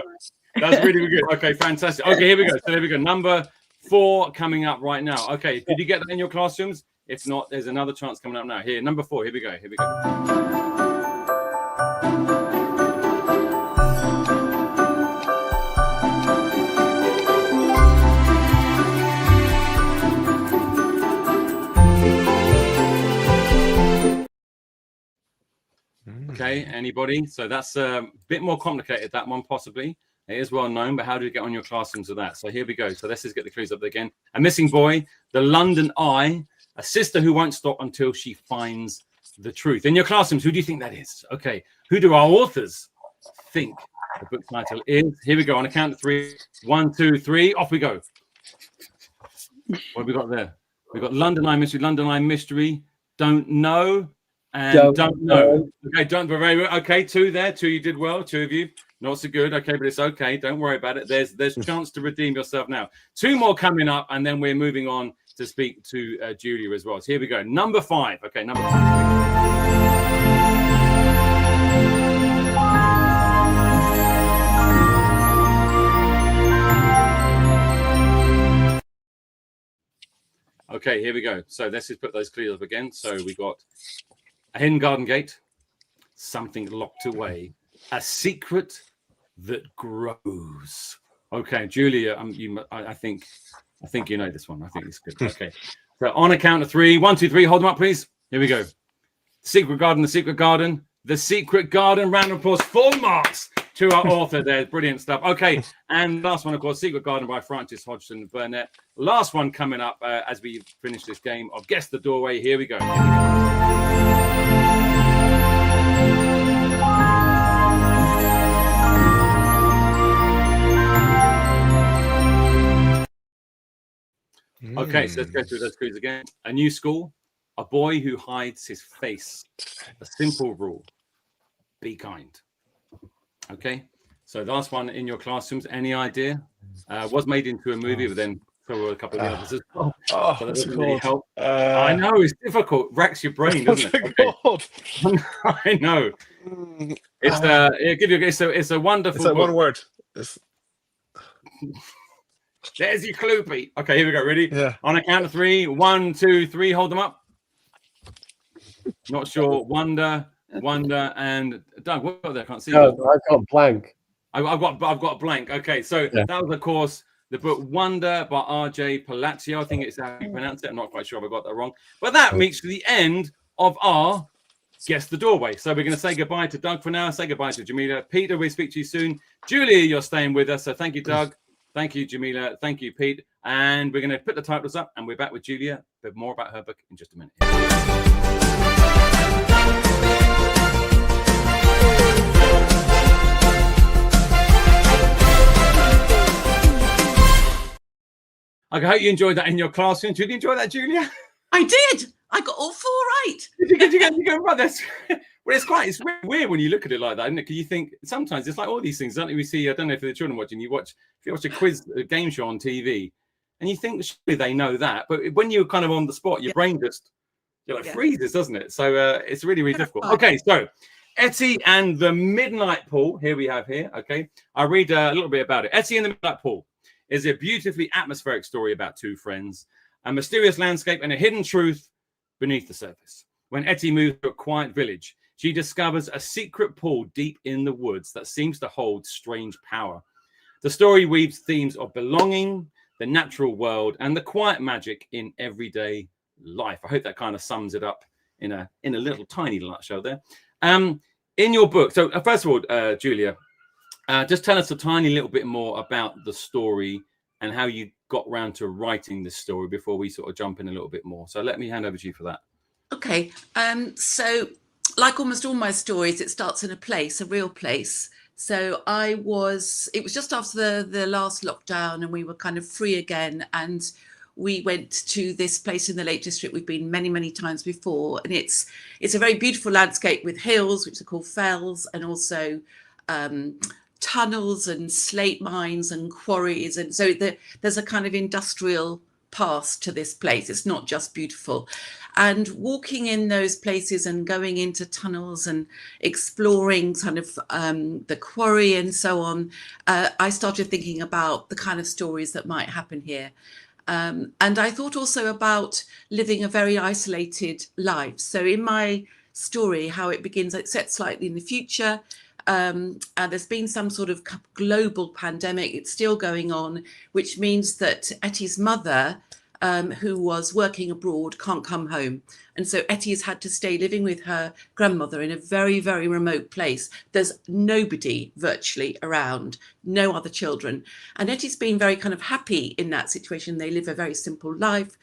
That's really good. Okay, fantastic. Okay, here we go. So there we go. Number 4 coming up right now. Okay, did you get that in your classrooms? If not, there's another chance coming up now. Here, number 4. Here we go. Okay, anybody? So that's a bit more complicated, that one, possibly. It is well known, but how do you get on your classrooms with that? So here we go. So let's just get the clues up again. A missing boy, the London Eye, a sister who won't stop until she finds the truth. In your classrooms, who do you think that is? Okay, who do our authors think the book title is? Here we go. On a count of 3. 1, 2, 3. Off we go. What have we got there? We've got London Eye Mystery, Don't Know, and Don't Know. Okay, okay, 2 there. 2, you did well. 2 of you. Not so good. Okay, but it's okay. Don't worry about it. There's a chance to redeem yourself now. 2 more coming up, and then we're moving on to speak to Julia as well. So here we go. Number 5. Okay, number 5. Okay, here we go. So let's just put those clues up again. So we got a hidden garden gate, something locked away, a secret that grows. Okay, Julia, I think you know this one. I think it's good. Okay, so on a count of 3. 1, 2, 3. Hold them up, please. Here we go. Secret garden, the secret garden, the secret garden. Round of applause. Full marks to our author there. Brilliant stuff. Okay, and last one, of course, Secret Garden by Frances Hodgson Burnett. Last one coming up as we finish this game of Guess the Doorway. Here we go. Okay, so let's go through those clues again. A new school, a boy who hides his face, a simple rule, be kind. Okay, so last one in your classrooms, any idea? Was made into a movie, but then there were a couple of the others as well. So that doesn't really help. I know, it's difficult. Racks your brain, doesn't it? Okay. I know. It's a wonderful book. One word. There's your clue, Pete. Okay, here we go. Ready? Yeah. On a count of 3. 1, 2, 3. Hold them up. Not sure. Wonder, and Doug. What got there? I can't see. No, I've got blank. I've got blank. Okay, so that was, of course, the book Wonder by R.J. Palacio. I think it's how you pronounce it. I'm not quite sure if I got that wrong. But that meets the end of our Guess the Doorway. So we're going to say goodbye to Doug for now. Say goodbye to Jamila. Peter, we'll speak to you soon. Julia, you're staying with us. So thank you, Doug. Thank you, Jamila. Thank you, Pete. And we're going to put the titles up, and we're back with Julia. A bit more about her book in just a minute. I hope you enjoyed that in your classroom. Did you enjoy that, Julia? I did. I got all 4 right. Did you get right? That's well, it's weird when you look at it like that, isn't it? Because you think sometimes it's like all these things, don't you? We see, I don't know if the children watching, if you watch a game show on TV, and you think surely they know that, but when you're kind of on the spot, your brain just freezes, doesn't it? So it's really, really difficult. Okay, so Ettie and the Midnight Pool. Here we have here. Okay, I'll read a little bit about it. Ettie and the Midnight Pool is a beautifully atmospheric story about 2 friends, a mysterious landscape, and a hidden truth beneath the surface. When Ettie moves to a quiet village, she discovers a secret pool deep in the woods that seems to hold strange power. The story weaves themes of belonging, the natural world, and the quiet magic in everyday life. I hope that kind of sums it up in a little tiny nutshell there. In your book, so first of all, Julia, just tell us a tiny little bit more about the story and how you got round to writing this story before we sort of jump in a little bit more. So let me hand over to you for that. Okay. So like almost all my stories, it starts in a place, a real place. So it was just after the last lockdown, and we were kind of free again, and we went to this place in the Lake District we've been many, many times before, and it's a very beautiful landscape with hills, which are called fells, and also tunnels and slate mines and quarries, and so there's a kind of industrial past to this place. It's not just beautiful. And walking in those places and going into tunnels and exploring kind of the quarry and so on, I started thinking about the kind of stories that might happen here. And I thought also about living a very isolated life. So in my story, how it begins, it's set slightly in the future. And there's been some sort of global pandemic. It's still going on, which means that Ettie's mother, who was working abroad, can't come home. And so Ettie has had to stay living with her grandmother in a very, very remote place. There's nobody virtually around, no other children. And Ettie's been very kind of happy in that situation. They live a very simple life,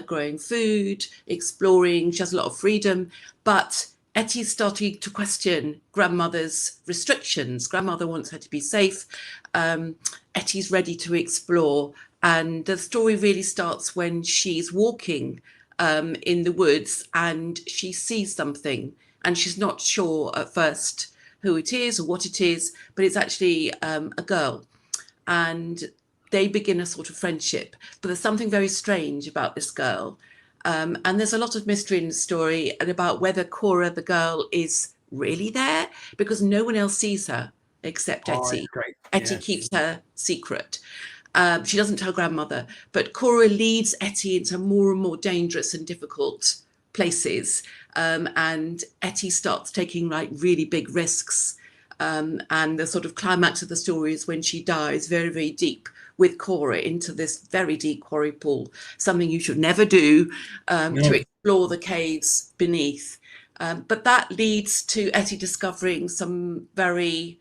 growing food, exploring. She has a lot of freedom. But Ettie's starting to question grandmother's restrictions. Grandmother wants her to be safe. Ettie's ready to explore. And the story really starts when she's walking in the woods and she sees something, and she's not sure at first who it is or what it is, but it's actually a girl. And they begin a sort of friendship. But there's something very strange about this girl. And there's a lot of mystery in the story, and about whether Cora, the girl, is really there, because no one else sees her except Ettie. Ettie keeps her secret. She doesn't tell grandmother, but Cora leads Ettie into more and more dangerous and difficult places. And Ettie starts taking like really big risks. And the sort of climax of the story is when she dives very, very deep with Cora into this very deep quarry pool, something you should never do, to explore the caves beneath. But that leads to Ettie discovering some very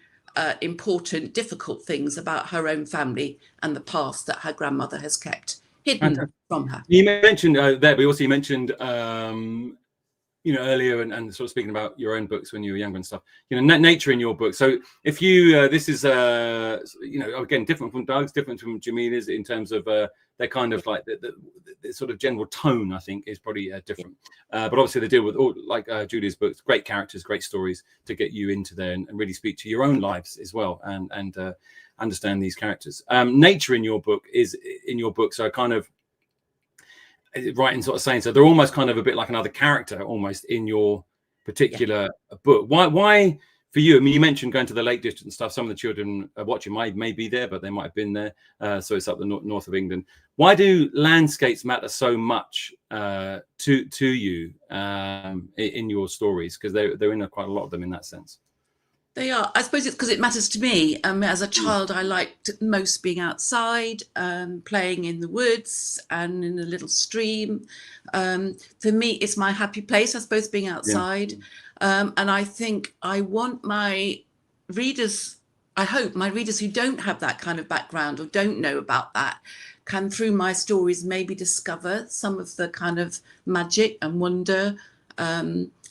important, difficult things about her own family and the past that her grandmother has kept hidden from her. You mentioned there, but also you mentioned, earlier and sort of speaking about your own books when you were younger and stuff, nature in your book. So if you, this is, again, different from Doug's, different from Jamila's in terms of they're kind of like the sort of general tone, I think, is probably different. But obviously they deal with all, like Julia's books, great characters, great stories to get you into there and really speak to your own lives as well and understand these characters. Nature in your book so kind of right in sort of saying, so they're almost kind of a bit like another character almost in your particular book. Why for you? I mean, you mentioned going to the Lake District and stuff. Some of the children are watching may be there, but they might have been there. So it's up the north of England. Why do landscapes matter so much to you in your stories? Because they're in quite a lot of them in that sense. They are. I suppose it's because it matters to me. As a child, I liked most being outside, playing in the woods and in a little stream. For me, it's my happy place, I suppose, being outside. And I think I want my readers, I hope my readers who don't have that kind of background or don't know about that, can, through my stories, maybe discover some of the kind of magic and wonder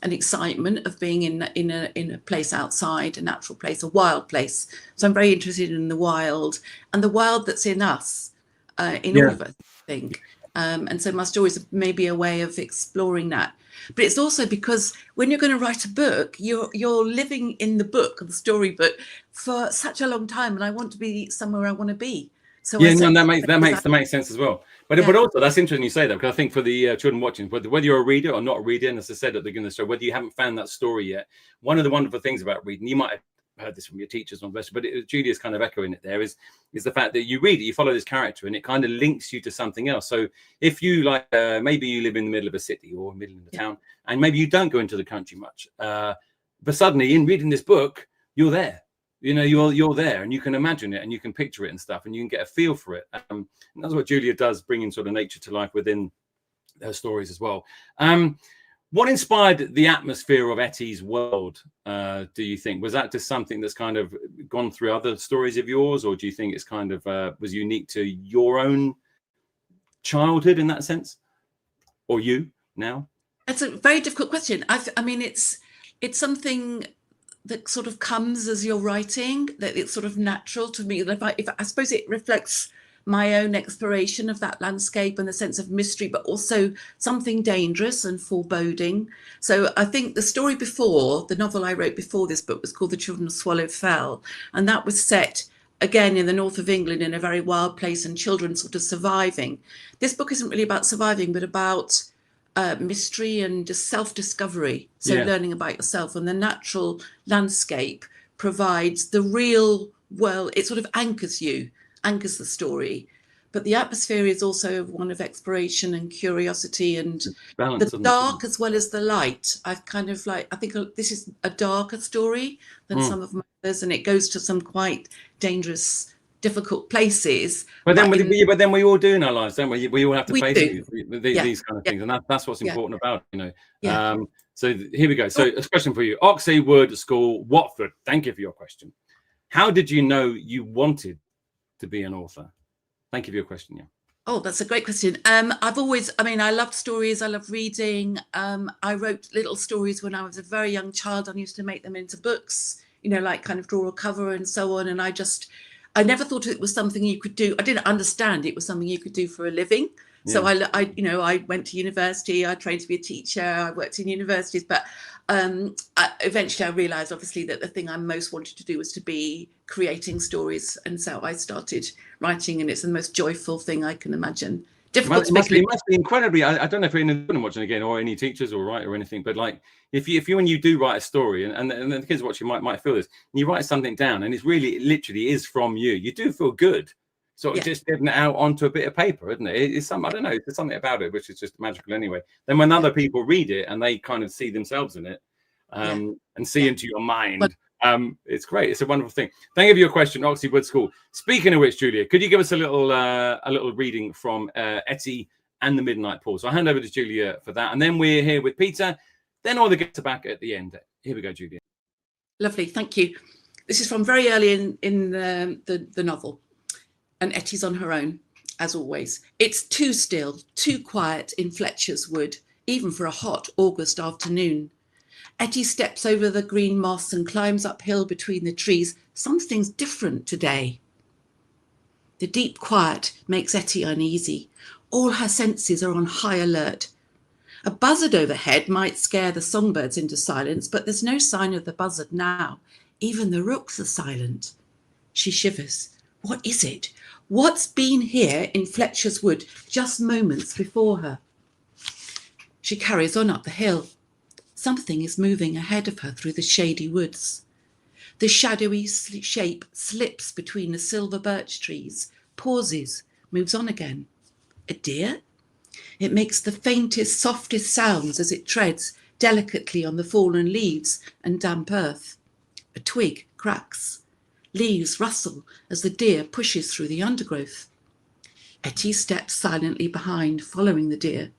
and excitement of being in a place outside, a natural place, a wild place. So I'm very interested in the wild and the wild that's in us, in all of us, I think. And so my stories are maybe a way of exploring that. But it's also because when you're going to write a book, you're living in the book, the storybook, for such a long time, and I want to be somewhere I want to be. So that makes sense as well. But also that's interesting you say that, because I think for the children watching, whether you're a reader or not a reader, and as I said at the beginning of the story, whether you haven't found that story yet, one of the wonderful things about reading, you might have heard this from your teachers on this, but Julia's kind of echoing it there, is the fact that you read it, you follow this character, and it kind of links you to something else. So if you like, maybe you live in the middle of a city or middle of the town, and maybe you don't go into the country much, but suddenly in reading this book, you're there. You're there, and you can imagine it, and you can picture it and stuff, and you can get a feel for it. And that's what Julia does, bringing sort of nature to life within her stories as well. What inspired the atmosphere of Ettie's world, do you think? Was that just something that's kind of gone through other stories of yours, or do you think it's kind of was unique to your own childhood in that sense, or you now? It's a very difficult question. I mean, it's something that sort of comes as you're writing, that it's sort of natural to me. If I suppose it reflects my own exploration of that landscape and the sense of mystery, but also something dangerous and foreboding. So I think the story before, the novel I wrote before this book was called The Children of Swallow Fell. And that was set again in the north of England in a very wild place and children sort of surviving. This book isn't really about surviving, but about mystery and just self-discovery. So learning about yourself, and the natural landscape provides the real world. It sort of anchors the story, but the atmosphere is also one of exploration and curiosity and balance, the dark as well as the light. I've kind of I think this is a darker story than some of my others, and it goes to some quite dangerous, difficult places. But then we all do in our lives, don't we? We all have to face these kind of things, and that's what's important about it, So here we go. So a question for you. Oxley Wood School, Watford. Thank you for your question. How did you know you wanted to be an author? Thank you for your question. Oh, that's a great question. I loved stories. I love reading. I wrote little stories when I was a very young child. I used to make them into books, like kind of draw a cover and so on. And I never thought it was something you could do. I didn't understand it was something you could do for a living. So I went to university. I trained to be a teacher. I worked in universities, but eventually I realized, obviously, that the thing I most wanted to do was to be creating stories. And so I started writing, and it's the most joyful thing I can imagine. Difficult. It must be incredibly. I don't know if anyone watching again, or any teachers or write or anything, but like if you when you do write a story, and the kids watching might feel this, and you write something down, and it literally is from you. You do feel good. Sort of just getting it out onto a bit of paper, isn't it? It's I don't know, there's something about it which is just magical anyway. Then when other people read it and they kind of see themselves in it, and see into your mind, it's great. It's a wonderful thing. Thank you for your question, Oxley Wood School. Speaking of which, Julia, could you give us a little reading from Ettie and the Midnight Pool? So I'll hand over to Julia for that, and then we're here with Peter. Then all the guests are back at the end. Here we go, Julia. Lovely, thank you. This is from very early in the novel. And Ettie's on her own, as always. It's too still, too quiet in Fletcher's Wood, even for a hot August afternoon. Ettie steps over the green moss and climbs uphill between the trees. Something's different today. The deep quiet makes Ettie uneasy. All her senses are on high alert. A buzzard overhead might scare the songbirds into silence, but there's no sign of the buzzard now. Even the rooks are silent. She shivers. What is it? What's been here in Fletcher's Wood just moments before her? She carries on up the hill. Something is moving ahead of her through the shady woods. The shadowy shape slips between the silver birch trees, pauses, moves on again. A deer? It makes the faintest, softest sounds as it treads delicately on the fallen leaves and damp earth. A twig cracks. Leaves rustle as the deer pushes through the undergrowth. Ettie steps silently behind, following the deer.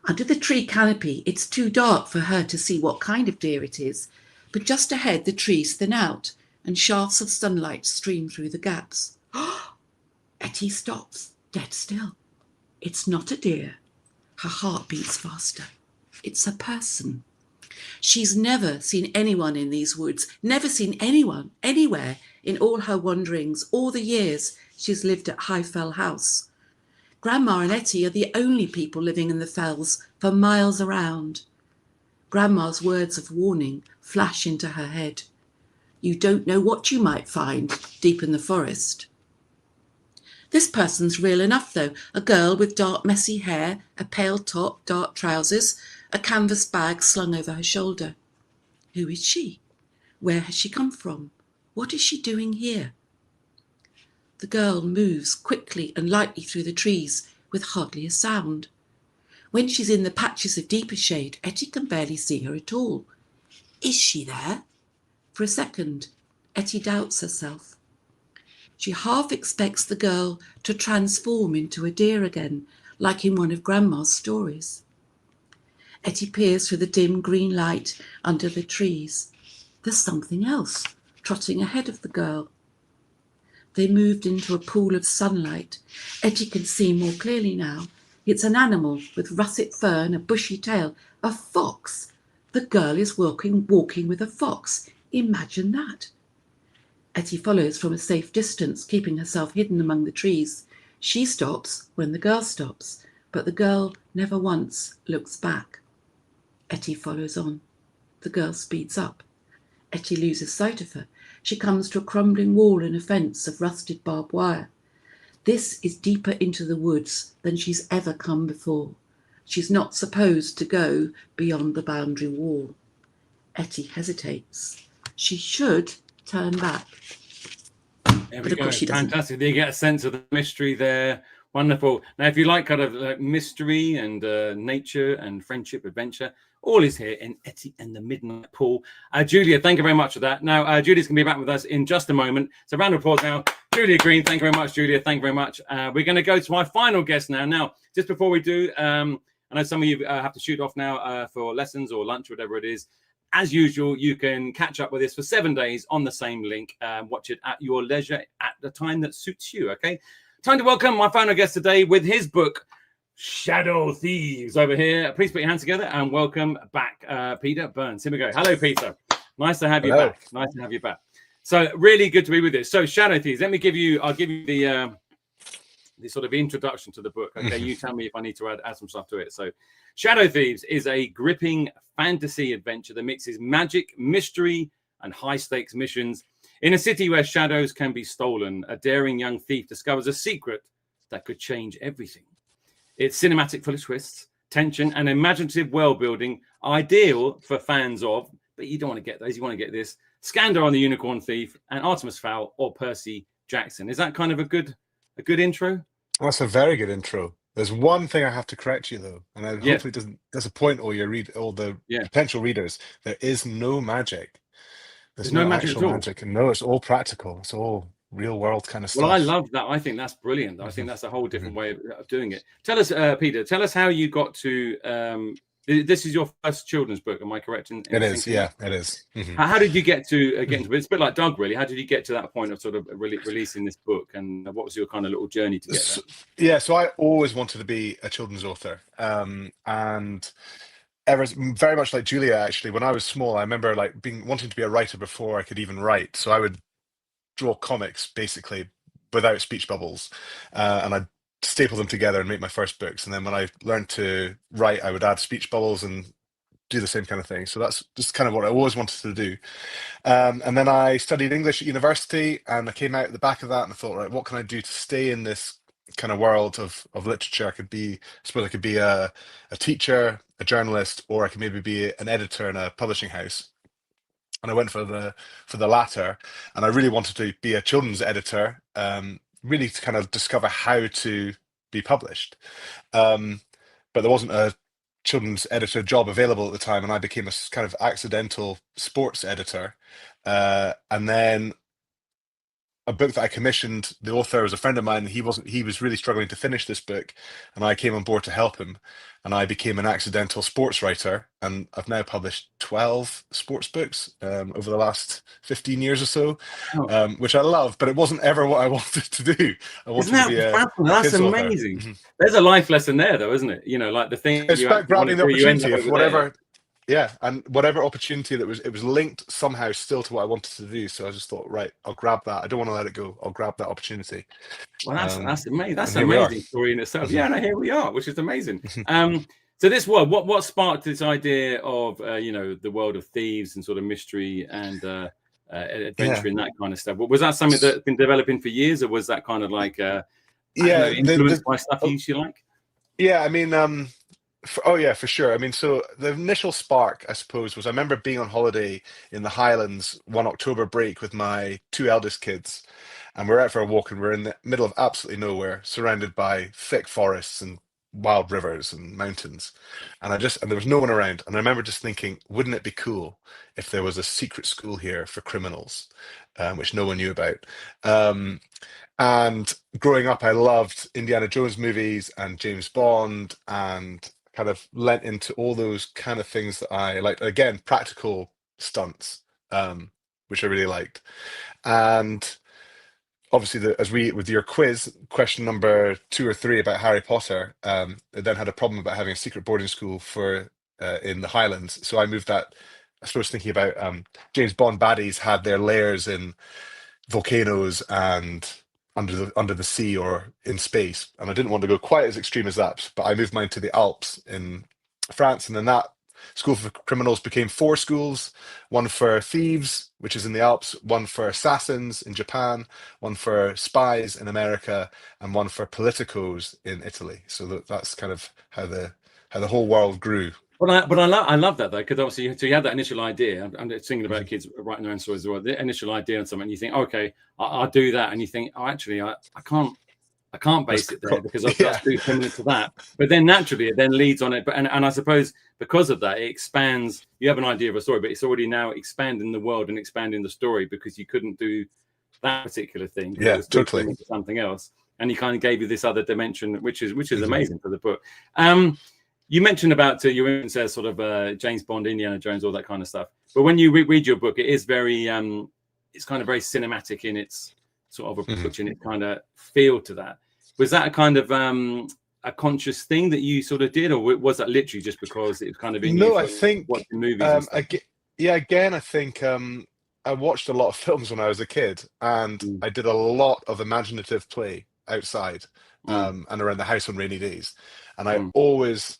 Under the tree canopy, it's too dark for her to see what kind of deer it is, but just ahead the trees thin out and shafts of sunlight stream through the gaps. Ettie stops, dead still. It's not a deer. Her heart beats faster. It's a person. She's never seen anyone in these woods, never seen anyone anywhere in all her wanderings, all the years she's lived at Highfell House. Grandma and Ettie are the only people living in the fells for miles around. Grandma's words of warning flash into her head. You don't know what you might find deep in the forest. This person's real enough, though. A girl with dark, messy hair, a pale top, dark trousers, a canvas bag slung over her shoulder. Who is she? Where has she come from? What is she doing here? The girl moves quickly and lightly through the trees with hardly a sound. When she's in the patches of deeper shade, Ettie can barely see her at all. Is she there? For a second, Ettie doubts herself. She half expects the girl to transform into a deer again, like in one of Grandma's stories. Ettie peers through the dim green light under the trees. There's something else trotting ahead of the girl. They moved into a pool of sunlight. Ettie can see more clearly now. It's an animal with russet fur and a bushy tail, a fox, The girl is walking with a fox. Imagine that. Ettie follows from a safe distance, keeping herself hidden among the trees. She stops when the girl stops, but the girl never once looks back. Ettie follows on. The girl speeds up. Ettie loses sight of her. She comes to a crumbling wall and a fence of rusted barbed wire. This is deeper into the woods than she's ever come before. She's not supposed to go beyond the boundary wall. Ettie hesitates. She should turn back. There we go. Fantastic. You get a sense of the mystery there. Wonderful. Now, if you like kind of mystery and nature and friendship, adventure, all is here in Ettie and the Midnight Pool. Julia, thank you very much for that. Now, Julia's going to be back with us in just a moment. So round of applause now. Julia Green, thank you very much, Julia. Thank you very much. We're going to go to my final guest now. Now, just before we do, I know some of you have to shoot off now for lessons or lunch, whatever it is. As usual, you can catch up with this for 7 days on the same link. Watch it at your leisure at the time that suits you, okay? Time to welcome my final guest today with his book, Shadow Thieves, over here. Please put your hands together and welcome back Peter Burns. Here we go. Hello, Peter. Nice to have you back. Nice to have you back. So really good to be with you. So Shadow Thieves, I'll give you the sort of introduction to the book. Okay, you tell me if I need to add some stuff to it. So Shadow Thieves is a gripping fantasy adventure that mixes magic, mystery, and high-stakes missions. In a city where shadows can be stolen, a daring young thief discovers a secret that could change everything. It's cinematic, full of twists, tension, and imaginative world-building, ideal for fans of, but you don't want to get those, you want to get this, Skandar and the Unicorn Thief, and Artemis Fowl, or Percy Jackson. Is that kind of a good intro? Well, that's a very good intro. There's one thing I have to correct you though, and I hopefully it doesn't disappoint all the potential readers. There is no magic. There's no magic actual at all. magic, and no, it's all practical. It's all real world kind of stuff. Well, I love that. I think that's brilliant. I think that's a whole different way of doing it. Tell us, Peter. Tell us how you got to. This is your first children's book, am I correct? It is, yeah, it is. How did you get to into it? It's a bit like Doug, really. How did you get to that point of sort of releasing this book, and what was your kind of little journey to get there? Yeah, so I always wanted to be a children's author, and very much like Julia, actually. When I was small, I remember like wanting to be a writer before I could even write. So I would draw comics basically without speech bubbles, and I'd staple them together and make my first books. And then when I learned to write, I would add speech bubbles and do the same kind of thing. So that's just kind of what I always wanted to do. And then I studied English at university, and I came out at the back of that and I thought, right, what can I do to stay in this kind of world of literature? I suppose I could be a teacher, a journalist, or I could maybe be an editor in a publishing house. And I went for the latter, and I really wanted to be a children's editor, really to kind of discover how to be published. But there wasn't a children's editor job available at the time, and I became a kind of accidental sports editor. And then a book that I commissioned, the author was a friend of mine. He was really struggling to finish this book, and I came on board to help him, and I became an accidental sports writer, and I've now published 12 sports books over the last 15 years or so, which I love, but it wasn't ever what I wanted to do. I wanted to be that's amazing. There's a life lesson there though, isn't it? You know, like the thing it's about grabbing the opportunity of whatever. Yeah, and whatever opportunity it was linked somehow still to what I wanted to do. So I just thought, right, I'll grab that. I don't want to let it go. I'll grab that opportunity. Well, that's amazing. That's an amazing story in itself. Yeah, no, here we are, which is amazing. So this world, what sparked this idea of the world of thieves and sort of mystery and adventure and that kind of stuff? Was that something that's been developing for years, or was that kind of like influenced by stuff you like? Yeah, I mean. For sure. I mean, so the initial spark, I suppose, was I remember being on holiday in the Highlands one October break with my 2 eldest kids, and we're out for a walk, and we're in the middle of absolutely nowhere, surrounded by thick forests and wild rivers and mountains, and there was no one around, and I remember just thinking, wouldn't it be cool if there was a secret school here for criminals, which no one knew about. And growing up, I loved Indiana Jones movies and James Bond, and kind of lent into all those kind of things that I liked. Again, practical stunts, which I really liked. And obviously, with your quiz, question number 2 or 3 about Harry Potter, it then had a problem about having a secret boarding school for in the Highlands. So I moved that. I suppose thinking about James Bond baddies had their lairs in volcanoes and under the sea or in space, and I didn't want to go quite as extreme as that. But I moved mine to the Alps in France, and then that school for criminals became 4 schools: one for thieves, which is in the Alps; one for assassins in Japan; one for spies in America; and one for politicos in Italy. So that's kind of how the whole world grew. But I love that though, because obviously, so you had that initial idea. I'm just thinking about kids writing their own stories as well. The initial idea on something, you think, okay, I'll do that, and you think, oh, actually, I can't base it there because I've got to do similar to that. But then naturally, it then leads on it. But and I suppose because of that, it expands. You have an idea of a story, but it's already now expanding the world and expanding the story because you couldn't do that particular thing. Yeah, totally. Something else, and he kind of gave you this other dimension, which is amazing for the book. You mentioned about your influence as sort of James Bond, Indiana Jones, all that kind of stuff. But when you read your book, it is very, it's kind of very cinematic in its sort of approach and it kind of feel to that. Was that a kind of a conscious thing that you sort of did, or was that literally just because it was kind of in No, I think watching movies? Again, I think I watched a lot of films when I was a kid, and I did a lot of imaginative play outside and around the house on rainy days, and I always.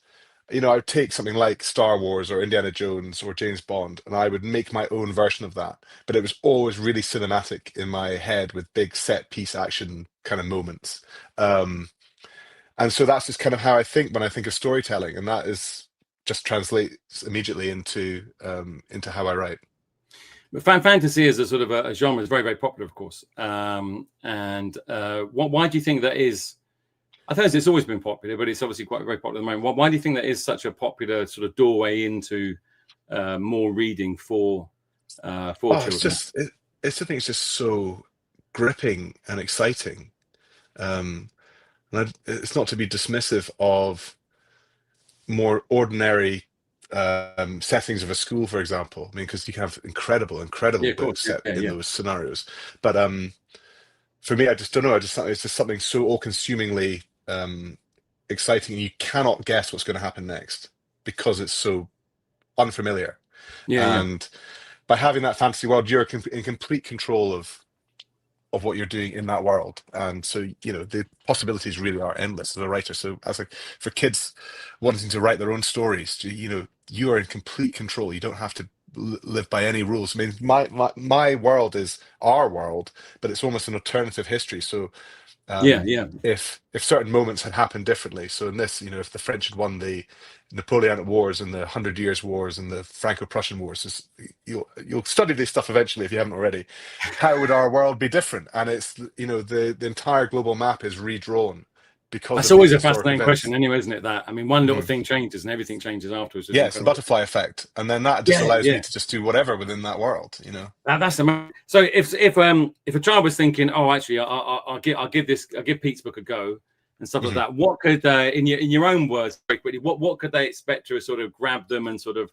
I would take something like Star Wars or Indiana Jones or James Bond, and I would make my own version of that. But it was always really cinematic in my head with big set piece action kind of moments. And so that's just kind of how I think when I think of storytelling, and that is just translates immediately into how I write. But fantasy as a sort of a genre is very, very popular, of course. Why do you think that is? I suppose it's always been popular, but it's obviously quite very popular at the moment. Why do you think that is such a popular sort of doorway into more reading for children? It's I think it's just so gripping and exciting. It's not to be dismissive of more ordinary settings of a school, for example. I mean, because you can have incredible books set in those scenarios. But for me, I just don't know. It's just something so all-consumingly exciting. You cannot guess what's going to happen next because it's so unfamiliar. And by having that fantasy world, you're in complete control of what you're doing in that world, and so the possibilities really are endless as a writer. So for kids wanting to write their own stories, you are in complete control. You don't have to live by any rules. I mean, my world is our world, but it's almost an alternative history. So if certain moments had happened differently, so in this, if the French had won the Napoleonic Wars and the 100 Years Wars and the Franco-Prussian Wars, you'll study this stuff eventually if you haven't already. How would our world be different? And it's the entire global map is redrawn because that's always a fascinating question, anyway, isn't it? That, I mean, one little thing changes and everything changes afterwards. Yeah, it's the butterfly effect, and then that just allows me to just do whatever within that world. That's amazing. So if a child was thinking, oh, actually, I'll give Pete's book a go and stuff like that, what could in your own words, very quickly, what could they expect to sort of grab them and sort of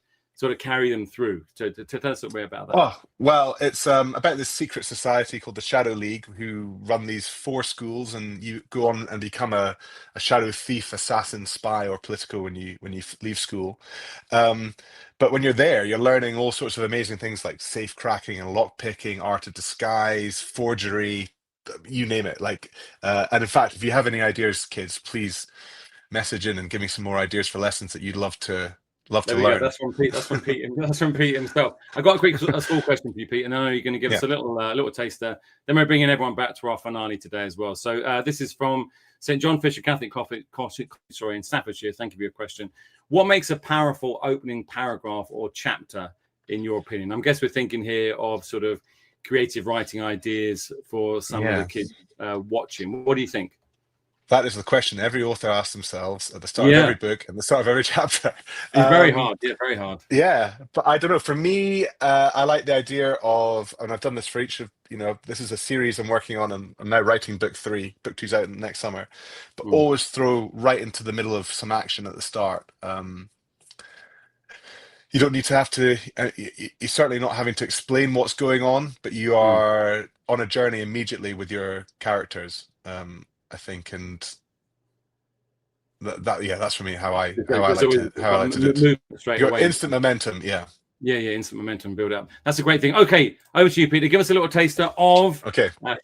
carry them through? To tell us a bit about that. Oh, well, it's about this secret society called the Shadow League, who run these 4 schools, and you go on and become a shadow thief, assassin, spy, or political when you leave school. But when you're there, you're learning all sorts of amazing things like safe cracking and lock picking, art of disguise, forgery, you name it. And in fact, if you have any ideas, kids, please message in and give me some more ideas for lessons that you'd love to learn. That's from Pete. That's from Pete himself. I got a small question for you, Pete, and I know you're going to give us a little taster. Then we're bringing everyone back to our finale today as well. So this is from St John Fisher Catholic College in Staffordshire. Thank you for your question. What makes a powerful opening paragraph or chapter, in your opinion? I guess we're thinking here of sort of creative writing ideas for some of the kids watching. What do you think? That is the question every author asks themselves at the start of every book and the start of every chapter. It's very hard. Yeah, very hard. Yeah, but I don't know. For me, I like the idea of, and I've done this for each of, this is a series I'm working on, and I'm now writing book 3. Book 2's out next summer. But always throw right into the middle of some action at the start. You don't need to have to, you're certainly not having to explain what's going on, but you are on a journey immediately with your characters. I think, and that's for me how I like to do it. Straight Your away. Instant momentum, yeah, instant momentum build up. That's a great thing. Okay, over to you, Peter. Give us a little taster of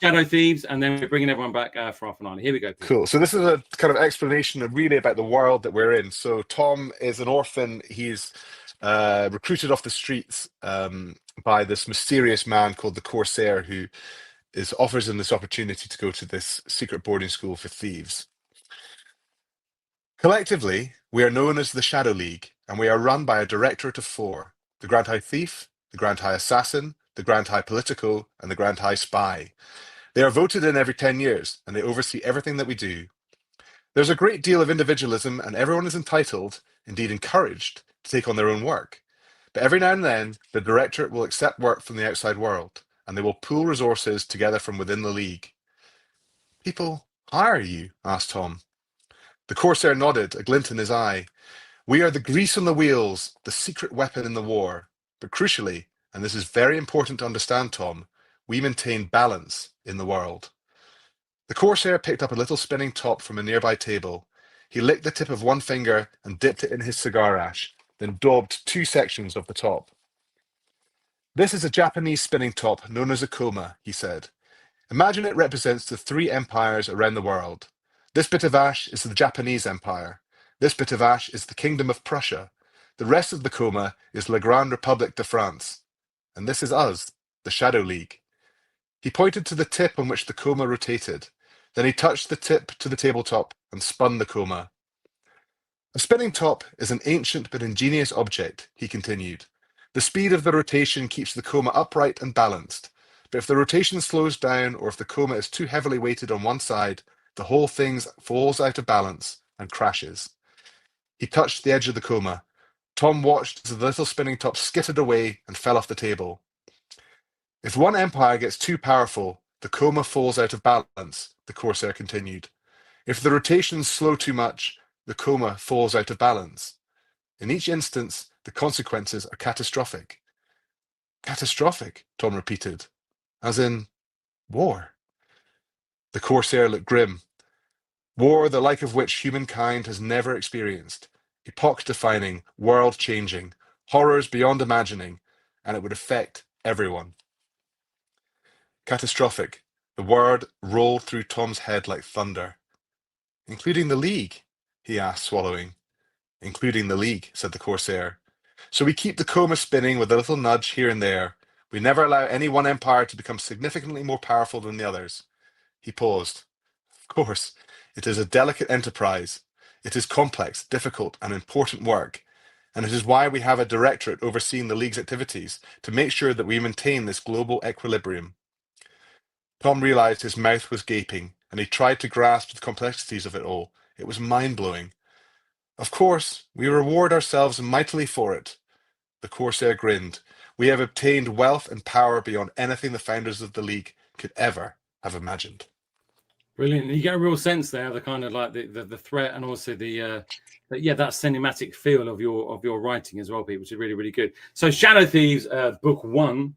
Shadow Thieves, and then we're bringing everyone back for our finale. Here we go, Peter. Cool. So this is a kind of explanation really about the world that we're in. So Tom is an orphan. He's recruited off the streets by this mysterious man called the Corsair, who offers him this opportunity to go to this secret boarding school for thieves. Collectively, we are known as the Shadow League, and we are run by a directorate of 4: the Grand High Thief, the Grand High Assassin, the Grand High Politico, and the Grand High Spy. They are voted in every 10 years, and they oversee everything that we do. There's a great deal of individualism, and everyone is entitled, indeed encouraged, to take on their own work. But every now and then, the directorate will accept work from the outside world, and they will pool resources together from within the league. People hire you? Asked Tom. The Corsair nodded, a glint in his eye. We are the grease on the wheels, the secret weapon in the war. But crucially, and this is very important to understand, Tom, we maintain balance in the world. The Corsair picked up a little spinning top from a nearby table. He licked the tip of one finger and dipped it in his cigar ash, then daubed 2 sections of the top. This is a Japanese spinning top known as a koma, he said. Imagine it represents the 3 empires around the world. This bit of ash is the Japanese Empire. This bit of ash is the Kingdom of Prussia. The rest of the koma is La Grande République de France. And this is us, the Shadow League. He pointed to the tip on which the koma rotated. Then he touched the tip to the tabletop and spun the koma. A spinning top is an ancient but ingenious object, he continued. The speed of the rotation keeps the koma upright and balanced. But if the rotation slows down, or if the koma is too heavily weighted on one side, the whole thing falls out of balance and crashes. He touched the edge of the koma. Tom watched as the little spinning top skittered away and fell off the table. If one empire gets too powerful, the koma falls out of balance, the Corsair continued. If the rotations slow too much, the koma falls out of balance. In each instance, the consequences are catastrophic. Catastrophic, Tom repeated. As in, war. The Corsair looked grim. War the like of which humankind has never experienced. Epoch-defining, world-changing, horrors beyond imagining, and it would affect everyone. Catastrophic. The word rolled through Tom's head like thunder. Including the League? He asked, swallowing. Including the League, said the Corsair. So we keep the koma spinning with a little nudge here and there. We never allow any one empire to become significantly more powerful than the others. He paused. Of course, it is a delicate enterprise. It is complex, difficult, and important work. And it is why we have a directorate overseeing the League's activities, to make sure that we maintain this global equilibrium. Tom realized his mouth was gaping, and he tried to grasp the complexities of it all. It was mind-blowing. Of course, we reward ourselves mightily for it. The Corsair grinned. We have obtained wealth and power beyond anything the founders of the League could ever have imagined. Brilliant. You get a real sense there, the kind of like the threat, and also that cinematic feel of your writing as well, Pete, which is really, really good. So Shadow Thieves, book 1.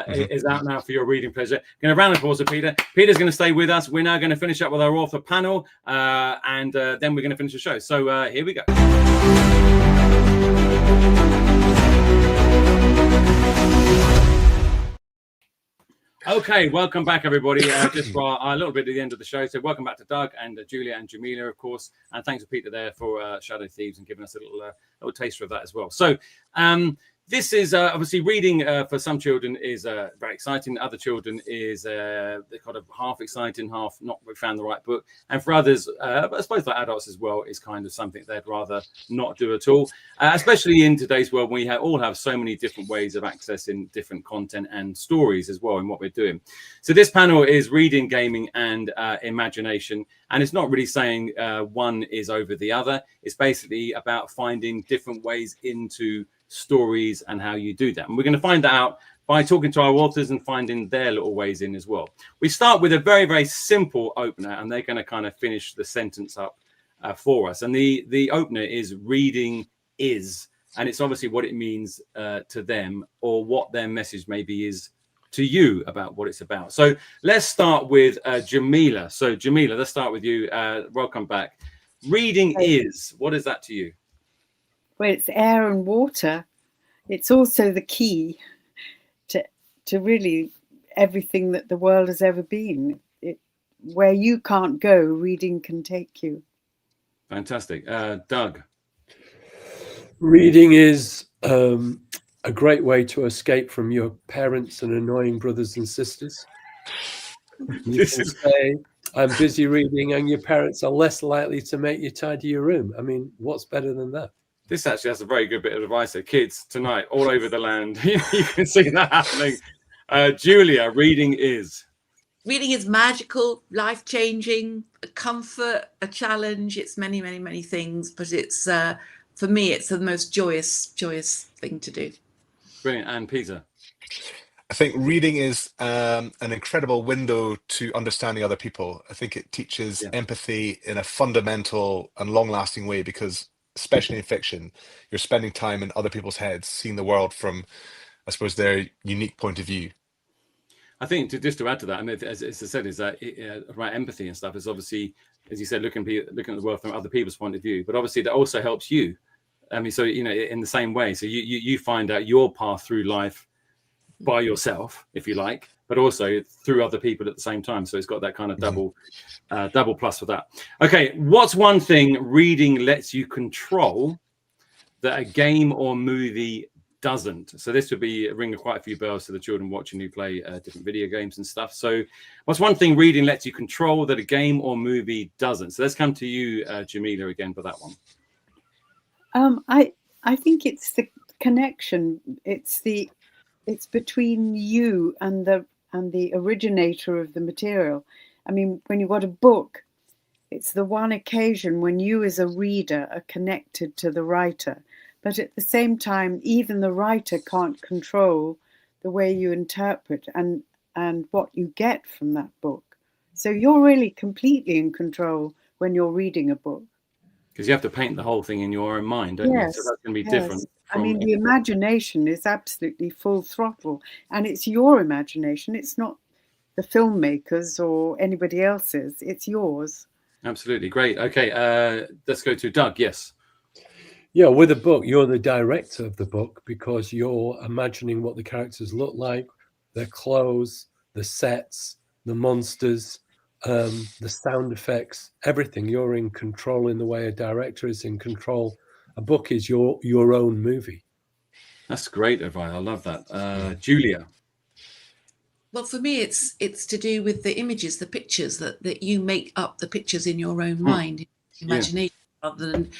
Is out now for your reading pleasure. Going to round of applause for Peter. Peter's going to stay with us. We're now going to finish up with our author panel, and then we're going to finish the show. So here we go. Okay, welcome back, everybody. Just for a little bit at the end of the show. So welcome back to Doug and Julia and Jamila, of course. And thanks to Peter there for Shadow Thieves and giving us a little taster of that as well. So this is obviously reading for some children is very exciting. Other children is they're kind of half exciting, half not found the right book. And for others, I suppose like adults as well, is kind of something they'd rather not do at all. Especially in today's world, we all have so many different ways of accessing different content and stories as well in what we're doing. So this panel is reading, gaming, and imagination. And it's not really saying one is over the other. It's basically about finding different ways into stories and how you do that. And we're going to find that out by talking to our authors and finding their little ways in as well. We start with a very, very simple opener, and they're going to kind of finish the sentence up for us. And the opener is reading is, and it's obviously what it means to them, or what their message maybe is to you about what it's about. So let's start with Jamila. So Jamila, let's start with you. Welcome back. Reading is, what is that to you? Well, it's air and water. It's also the key to really everything that the world has ever been. Where you can't go, reading can take you. Fantastic. Doug? Reading is a great way to escape from your parents and annoying brothers and sisters. You can say, I'm busy reading, and your parents are less likely to make you tidy your room. I mean, what's better than that? This actually has a very good bit of advice there. Kids, tonight, all over the land, you can see that happening. Julia, reading is? Reading is magical, life-changing, a comfort, a challenge. It's many, many, many things, but it's for me, it's the most joyous thing to do. Brilliant. And Peter? I think reading is an incredible window to understanding other people. I think it teaches empathy in a fundamental and long-lasting way, because especially in fiction, you're spending time in other people's heads, seeing the world from, I suppose, their unique point of view. I think just to add to that, I mean, as I said, is that about empathy and stuff is obviously, as you said, looking at the world from other people's point of view, but obviously that also helps you. I mean, so, you know, in the same way, so you find out your path through life by yourself, if you like, but also through other people at the same time. So it's got that kind of double plus for that. Okay, what's one thing reading lets you control that a game or movie doesn't? So this would be ringing quite a few bells to the children watching who play different video games and stuff. So what's one thing reading lets you control that a game or movie doesn't? So let's come to you, Jamila, again for that one. I think it's the connection. It's between you and the originator of the material. I mean, when you've got a book, it's the one occasion when you as a reader are connected to the writer. But at the same time, even the writer can't control the way you interpret and what you get from that book. So you're really completely in control when you're reading a book. Because you have to paint the whole thing in your own mind, don't you? So that's going to be different. I mean, the imagination is absolutely full throttle, and it's your imagination. It's not the filmmakers or anybody else's. It's yours. Absolutely. Great. Okay. Let's go to Doug. Yes. Yeah, with a book, you're the director of the book because you're imagining what the characters look like, their clothes, the sets, the monsters, the sound effects, everything. You're in control in the way a director is in control. A book is your own movie. That's great advice. I love that. Julia. Well, for me, it's to do with the images, the pictures that you make up the pictures in your own mind, imagination, rather than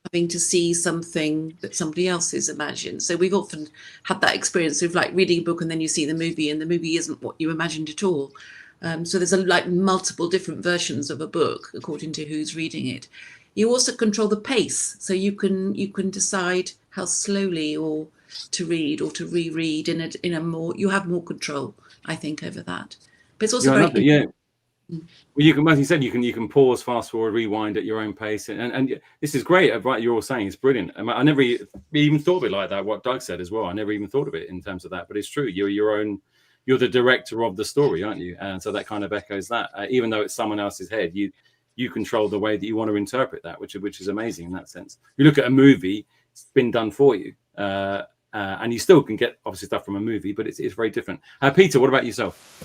having to see something that somebody else has imagined. So we've often had that experience of like reading a book and then you see the movie and the movie isn't what you imagined at all. So there's like multiple different versions of a book according to who's reading it. You also control the pace, so you can decide how slowly or to read or to reread in a more, you have more control, I think, over that. But it's also Well, you can, as you said, you can pause, fast forward, rewind at your own pace, and this is great. Right, you're all saying it's brilliant. I never even thought of it like that. What Doug said as well. I never even thought of it in terms of that, but it's true. You're the director of the story, aren't you? And so that kind of echoes that. Even though it's someone else's head, you control the way that you want to interpret that, which is amazing in that sense. You look at a movie, it's been done for you, and you still can get obviously stuff from a movie, but it's very different. Peter, what about yourself?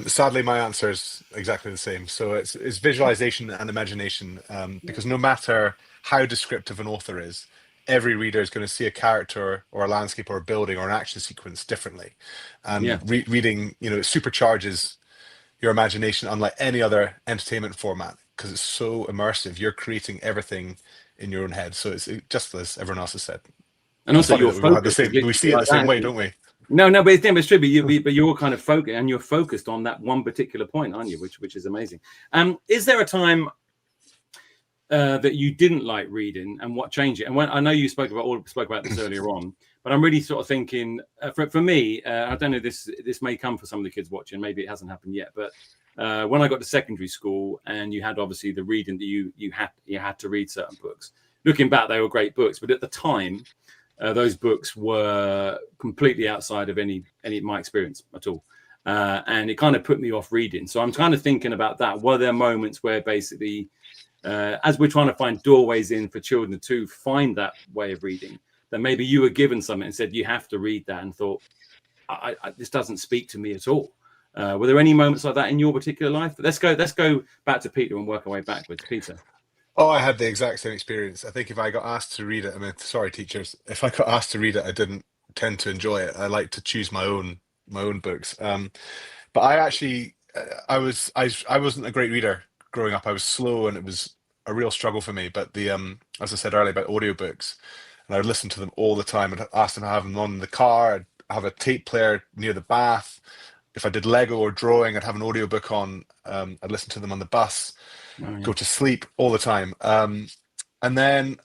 Sadly, my answer is exactly the same. So it's visualization and imagination, because no matter how descriptive an author is, every reader is going to see a character or a landscape or a building or an action sequence differently. And reading, it supercharges your imagination unlike any other entertainment format because it's so immersive. You're creating everything in your own head. So it's just as everyone else has said. And also, we see it the same way, don't we? No, but it's true. But you're kind of focused, and you're focused on that one particular point, aren't you? Which is amazing. Is there a time that you didn't like reading, and what changed it? And when I know you spoke about this earlier on, but I'm really sort of thinking for me, I don't know. This may come for some of the kids watching. Maybe it hasn't happened yet, but when I got to secondary school, and you had obviously the reading that you had to read certain books. Looking back, they were great books, but at the time. Those books were completely outside of any my experience at all, and it kind of put me off reading. So I'm kind of thinking about that. Were there moments where basically as we're trying to find doorways in for children to find that way of reading, that maybe you were given something and said you have to read that, and thought, this doesn't speak to me at all. Were there any moments like that in your particular life? Let's go back to Peter and work our way backwards. Peter. Oh, I had the exact same experience. I think if I got asked to read it, I mean, sorry, teachers, if I got asked to read it, I didn't tend to enjoy it. I like to choose my own books. But I actually, I wasn't a great reader growing up. I was slow, and it was a real struggle for me. But as I said earlier about audiobooks, and I would listen to them all the time and ask them to have them on in the car. I'd have a tape player near the bath. If I did Lego or drawing, I'd have an audiobook on. I'd listen to them on the bus. Go to sleep all the time. And then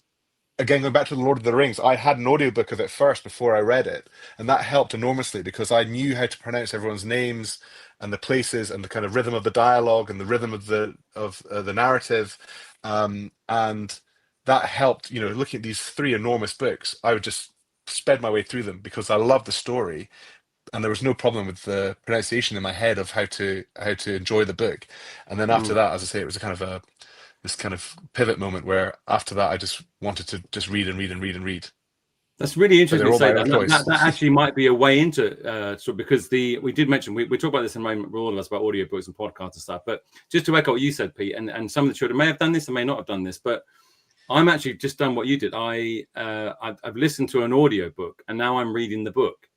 again, going back to the Lord of the Rings, I had an audiobook of it first before I read it, and that helped enormously because I knew how to pronounce everyone's names and the places and the kind of rhythm of the dialogue and the rhythm of the narrative, and that helped. Looking at these 3 enormous books, I would just sped my way through them because I loved the story. And there was no problem with the pronunciation in my head of how to enjoy the book. And then after that, as I say, it was a kind of this kind of pivot moment where after that I just wanted to just read and read and read and read. That's really interesting to say that actually might be a way into because we did mention we talk about this in a moment, all of us, about audiobooks and podcasts and stuff. But just to echo what you said, Pete, and some of the children may have done this and may not have done this, but I'm actually just done what you did. I've listened to an audiobook and now I'm reading the book.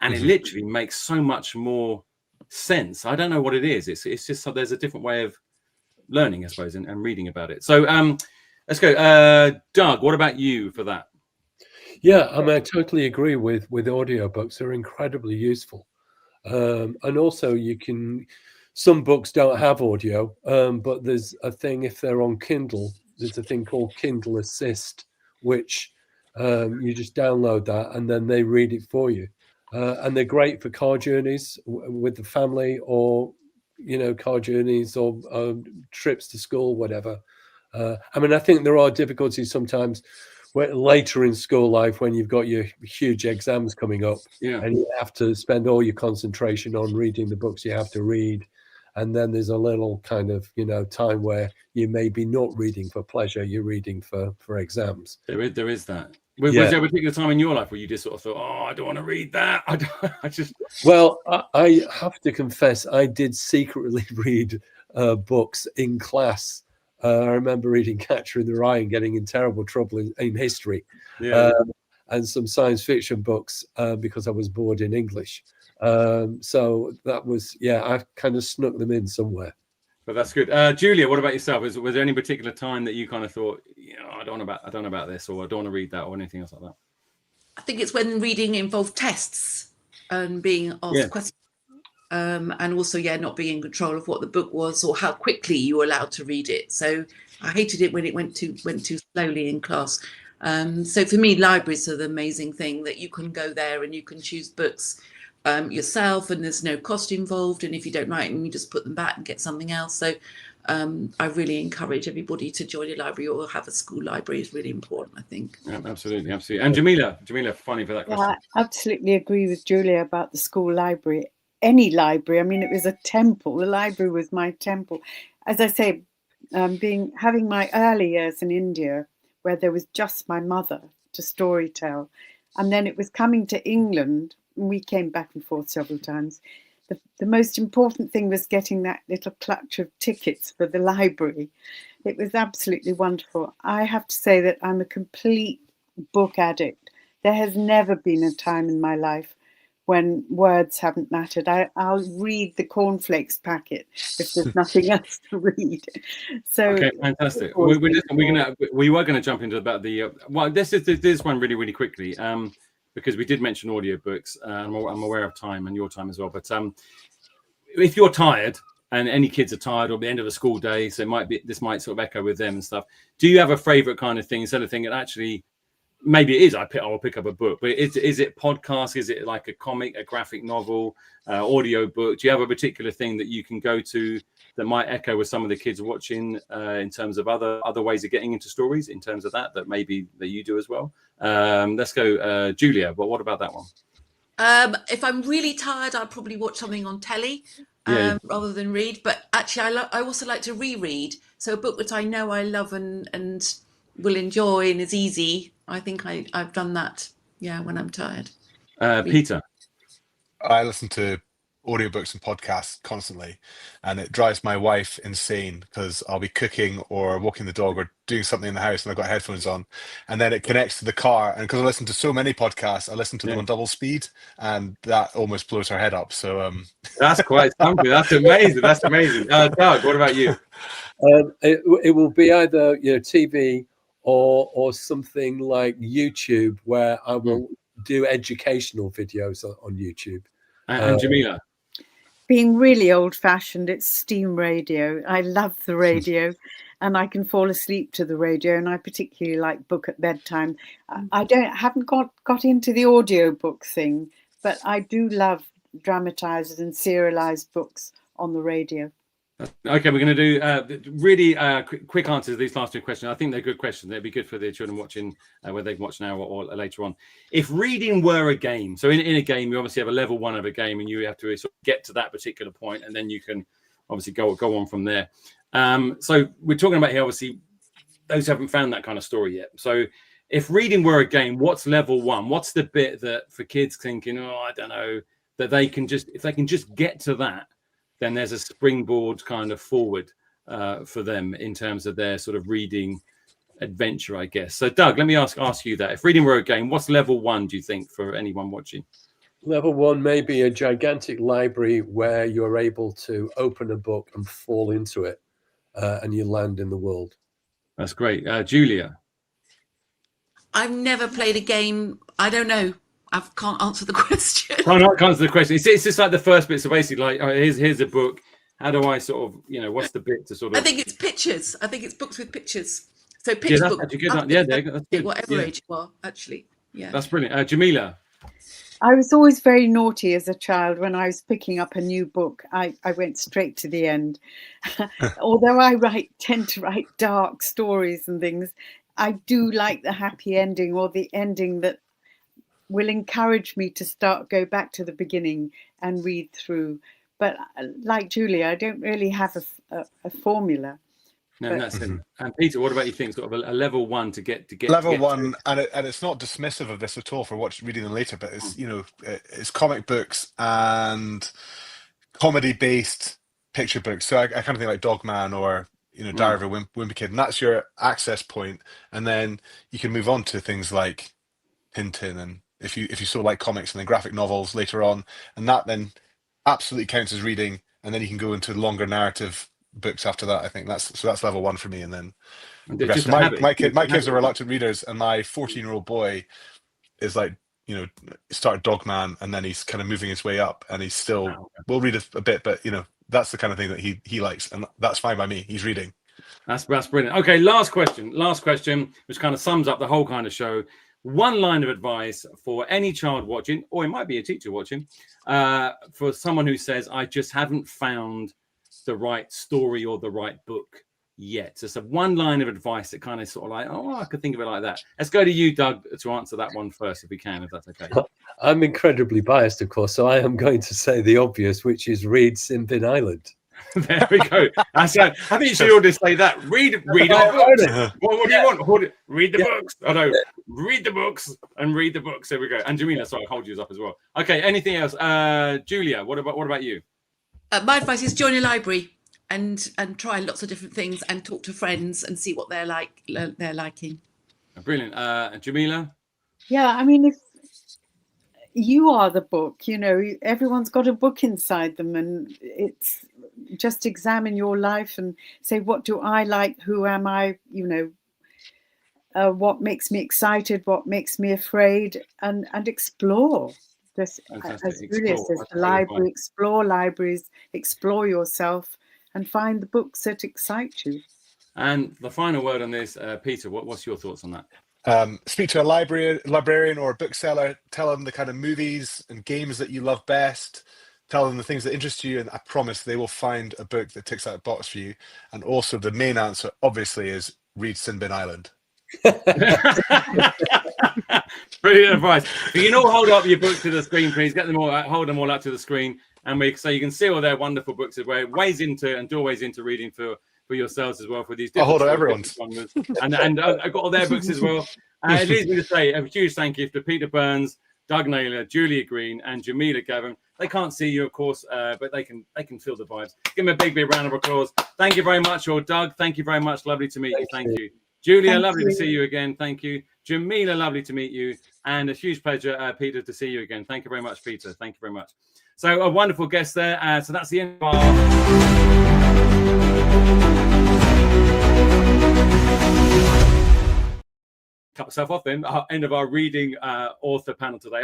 And it literally makes so much more sense. I don't know what it is. It's just there's a different way of learning, I suppose, and reading about it. So let's go. Doug, what about you for that? Yeah, I mean, I totally agree with audiobooks. They're incredibly useful. And also some books don't have audio, but there's a thing, if they're on Kindle, there's a thing called Kindle Assist, which you just download that and then they read it for you. And they're great for car journeys with the family, or car journeys or trips to school, whatever. I mean, I think there are difficulties sometimes later in school life when you've got your huge exams coming up, and you have to spend all your concentration on reading the books you have to read. And then there's a little kind of time where you may be not reading for pleasure, you're reading for exams. There is that. Was there a particular time in your life where you just sort of thought, oh, I don't want to read that? Well, I have to confess, I did secretly read books in class. I remember reading Catcher in the Rye and getting in terrible trouble in history, and some science fiction books because I was bored in English. So that was, I kind of snuck them in somewhere. But that's good. Julia, what about yourself? Was there any particular time that you kind of thought, I don't know about this, or I don't want to read that, or anything else like that? I think it's when reading involved tests and being asked questions, and also not being in control of what the book was or how quickly you were allowed to read it. So I hated it when it went too slowly in class. So for me, libraries are the amazing thing that you can go there and you can choose books yourself, and there's no cost involved, and if you don't like them, you just put them back and get something else. So I really encourage everybody to join a library or have a school library. Is really important, I think. Yeah, absolutely. And Jamila, funny for that question. I absolutely agree with Julia about the school library. Any library, I mean, it was a temple. The library was my temple. As I say, having my early years in India, where there was just my mother to storytell, and then it was coming to England. We came back and forth several times. The most important thing was getting that little clutch of tickets for the library. It was absolutely wonderful. I have to say that I'm a complete book addict. There has never been a time in my life when words haven't mattered. I'll read the cornflakes packet if there's nothing else to read. So okay, fantastic. We were going to jump into about the this one really, really quickly. Because we did mention audiobooks, I'm aware of time and your time as well. But if you're tired, and any kids are tired, or the end of a school day, so this might sort of echo with them and stuff. Do you have a favourite kind of thing instead of thinking actually maybe it is I'll pick up a book, but is it podcast? Is it like a comic, a graphic novel, audio book? Do you have a particular thing that you can go to that might echo with some of the kids watching in terms of other ways of getting into stories, in terms of that maybe that you do as well? Let's go, Julia. But what about that one? If I'm really tired, I'll probably watch something on telly rather than read. But actually, I also like to reread So a book that I know I love and will enjoy and is easy. I think I've done that. Yeah, when I'm tired. Peter. I listen to audiobooks and podcasts constantly, and it drives my wife insane because I'll be cooking or walking the dog or doing something in the house and I've got headphones on, and then it connects to the car, and because I listen to so many podcasts, I listen to them on double speed, and that almost blows her head up. So that's quite something. That's amazing. That's amazing. Doug, what about you? It will be either TV or something like YouTube, where I will do educational videos on YouTube. And Jamila? Being really old-fashioned, it's steam radio. I love the radio, and I can fall asleep to the radio, and I particularly like book at bedtime. I haven't got into the audiobook thing, but I do love dramatized and serialized books on the radio. Okay, we're going to do really quick answers to these last two questions. I think they're good questions. They'd be good for the children watching, whether they can watch now or later on. If reading were a game, so in a game, you obviously have a level 1 of a game, and you have to sort of get to that particular point, and then you can obviously go on from there. So we're talking about here, obviously, those who haven't found that kind of story yet. So if reading were a game, what's level 1? What's the bit that for kids thinking, I don't know, that they can just, if they can just get to that, then there's a springboard kind of forward for them in terms of their sort of reading adventure, I guess. So, Doug, let me ask you that. If reading were a game, what's level 1, do you think, for anyone watching? Level 1 may be a gigantic library where you're able to open a book and fall into it, and you land in the world. That's great. Julia? I've never played a game. I don't know. I can't answer the question. Can't answer the question. It's just like the first bit. So basically, like, here's a book. How do I sort of, what's the bit to sort of? I think it's pictures. I think it's books with pictures. So picture book. That's good. Whatever age you are, actually. Yeah. That's brilliant. Jamila? I was always very naughty as a child. When I was picking up a new book, I went straight to the end. Although I tend to write dark stories and things, I do like the happy ending, or the ending that will encourage me to go back to the beginning and read through. But like Julia, I don't really have a formula. No, that's it. And Peter, what about you think? Sort of a level 1 to get level 1, and it's not dismissive of this at all for reading them later, but it's it's comic books and comedy based picture books. So I kind of think like Dogman or Diary of a Wimpy Kid, and that's your access point, and then you can move on to things like Tintin, and if you sort of like comics and then graphic novels later on, and that then absolutely counts as reading, and then you can go into longer narrative books after that. I think that's level 1 for me, and then my kids are reluctant readers, and my 14-year-old boy is like started Dogman, and then he's kind of moving his way up, and he's still will read a bit, but that's the kind of thing that he likes, and that's fine by me. He's reading. That's brilliant. Okay, last question, which kind of sums up the whole kind of show. One line of advice for any child watching, or it might be a teacher watching, for someone who says, I just haven't found the right story or the right book yet. So it's one line of advice that kind of sort of like, I could think of it like that. Let's go to you, Doug, to answer that one first, if we can, if that's okay. I'm incredibly biased, of course, so I am going to say the obvious, which is read Sin Bin Island. There we go. I think you should all just say that. Read our books. What do you want? Read the books. Oh no, read the books and read the books. There we go. And Jamila, sorry, I'll hold you up as well. Okay, anything else? Julia, what about you? My advice is join a library and try lots of different things and talk to friends and see what they're liking. Brilliant. Jamila? Yeah, I mean, if you are the book, everyone's got a book inside them, and it's just examine your life and say, what do I like? Who am I? What makes me excited? What makes me afraid? And explore. Just as Julia says, the library, explore libraries, explore yourself, and find the books that excite you. And the final word on this, Peter, what's your thoughts on that? Speak to a librarian or a bookseller. Tell them the kind of movies and games that you love best. Tell them the things that interest you, and I promise they will find a book that ticks that box for you. And also, the main answer, obviously, is read Sin Bin Island. Brilliant advice. You can all hold up your books to the screen, please. Hold them all up to the screen, and so you can see all their wonderful books. Ways into and doorways into reading for for yourselves as well for these. I'll hold on, everyone's. And I've got all their books as well. It leads me to say a huge thank you to Peter Burns, Doug Naylor, Julia Green, and Jamila Gavin. They can't see you, of course, but they can feel the vibes. Give them a big round of applause. Thank you very much. Or Doug, thank you very much. Lovely to meet you. Thank you. Julia, lovely to see you again. Thank you. Jamila, lovely to meet you. And a huge pleasure, Peter, to see you again. Thank you very much, Peter. Thank you very much. So a wonderful guest there. So that's the end of our... Cut myself off then. End of our reading author panel today.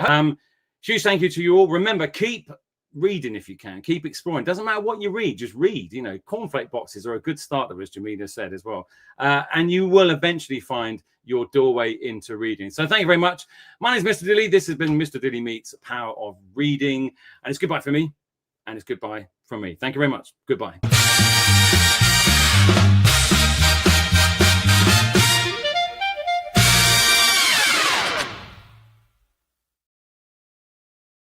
Huge thank you to you all. Remember, keep reading if you can. Keep exploring. Doesn't matter what you read, just read. You know, cornflake boxes are a good starter, as Jamila said as well. And you will eventually find your doorway into reading. So thank you very much. My name is Mr. Dilly. This has been Mr. Dilly Meets Power of Reading. And it's goodbye for me. And it's goodbye from me. Thank you very much. Goodbye.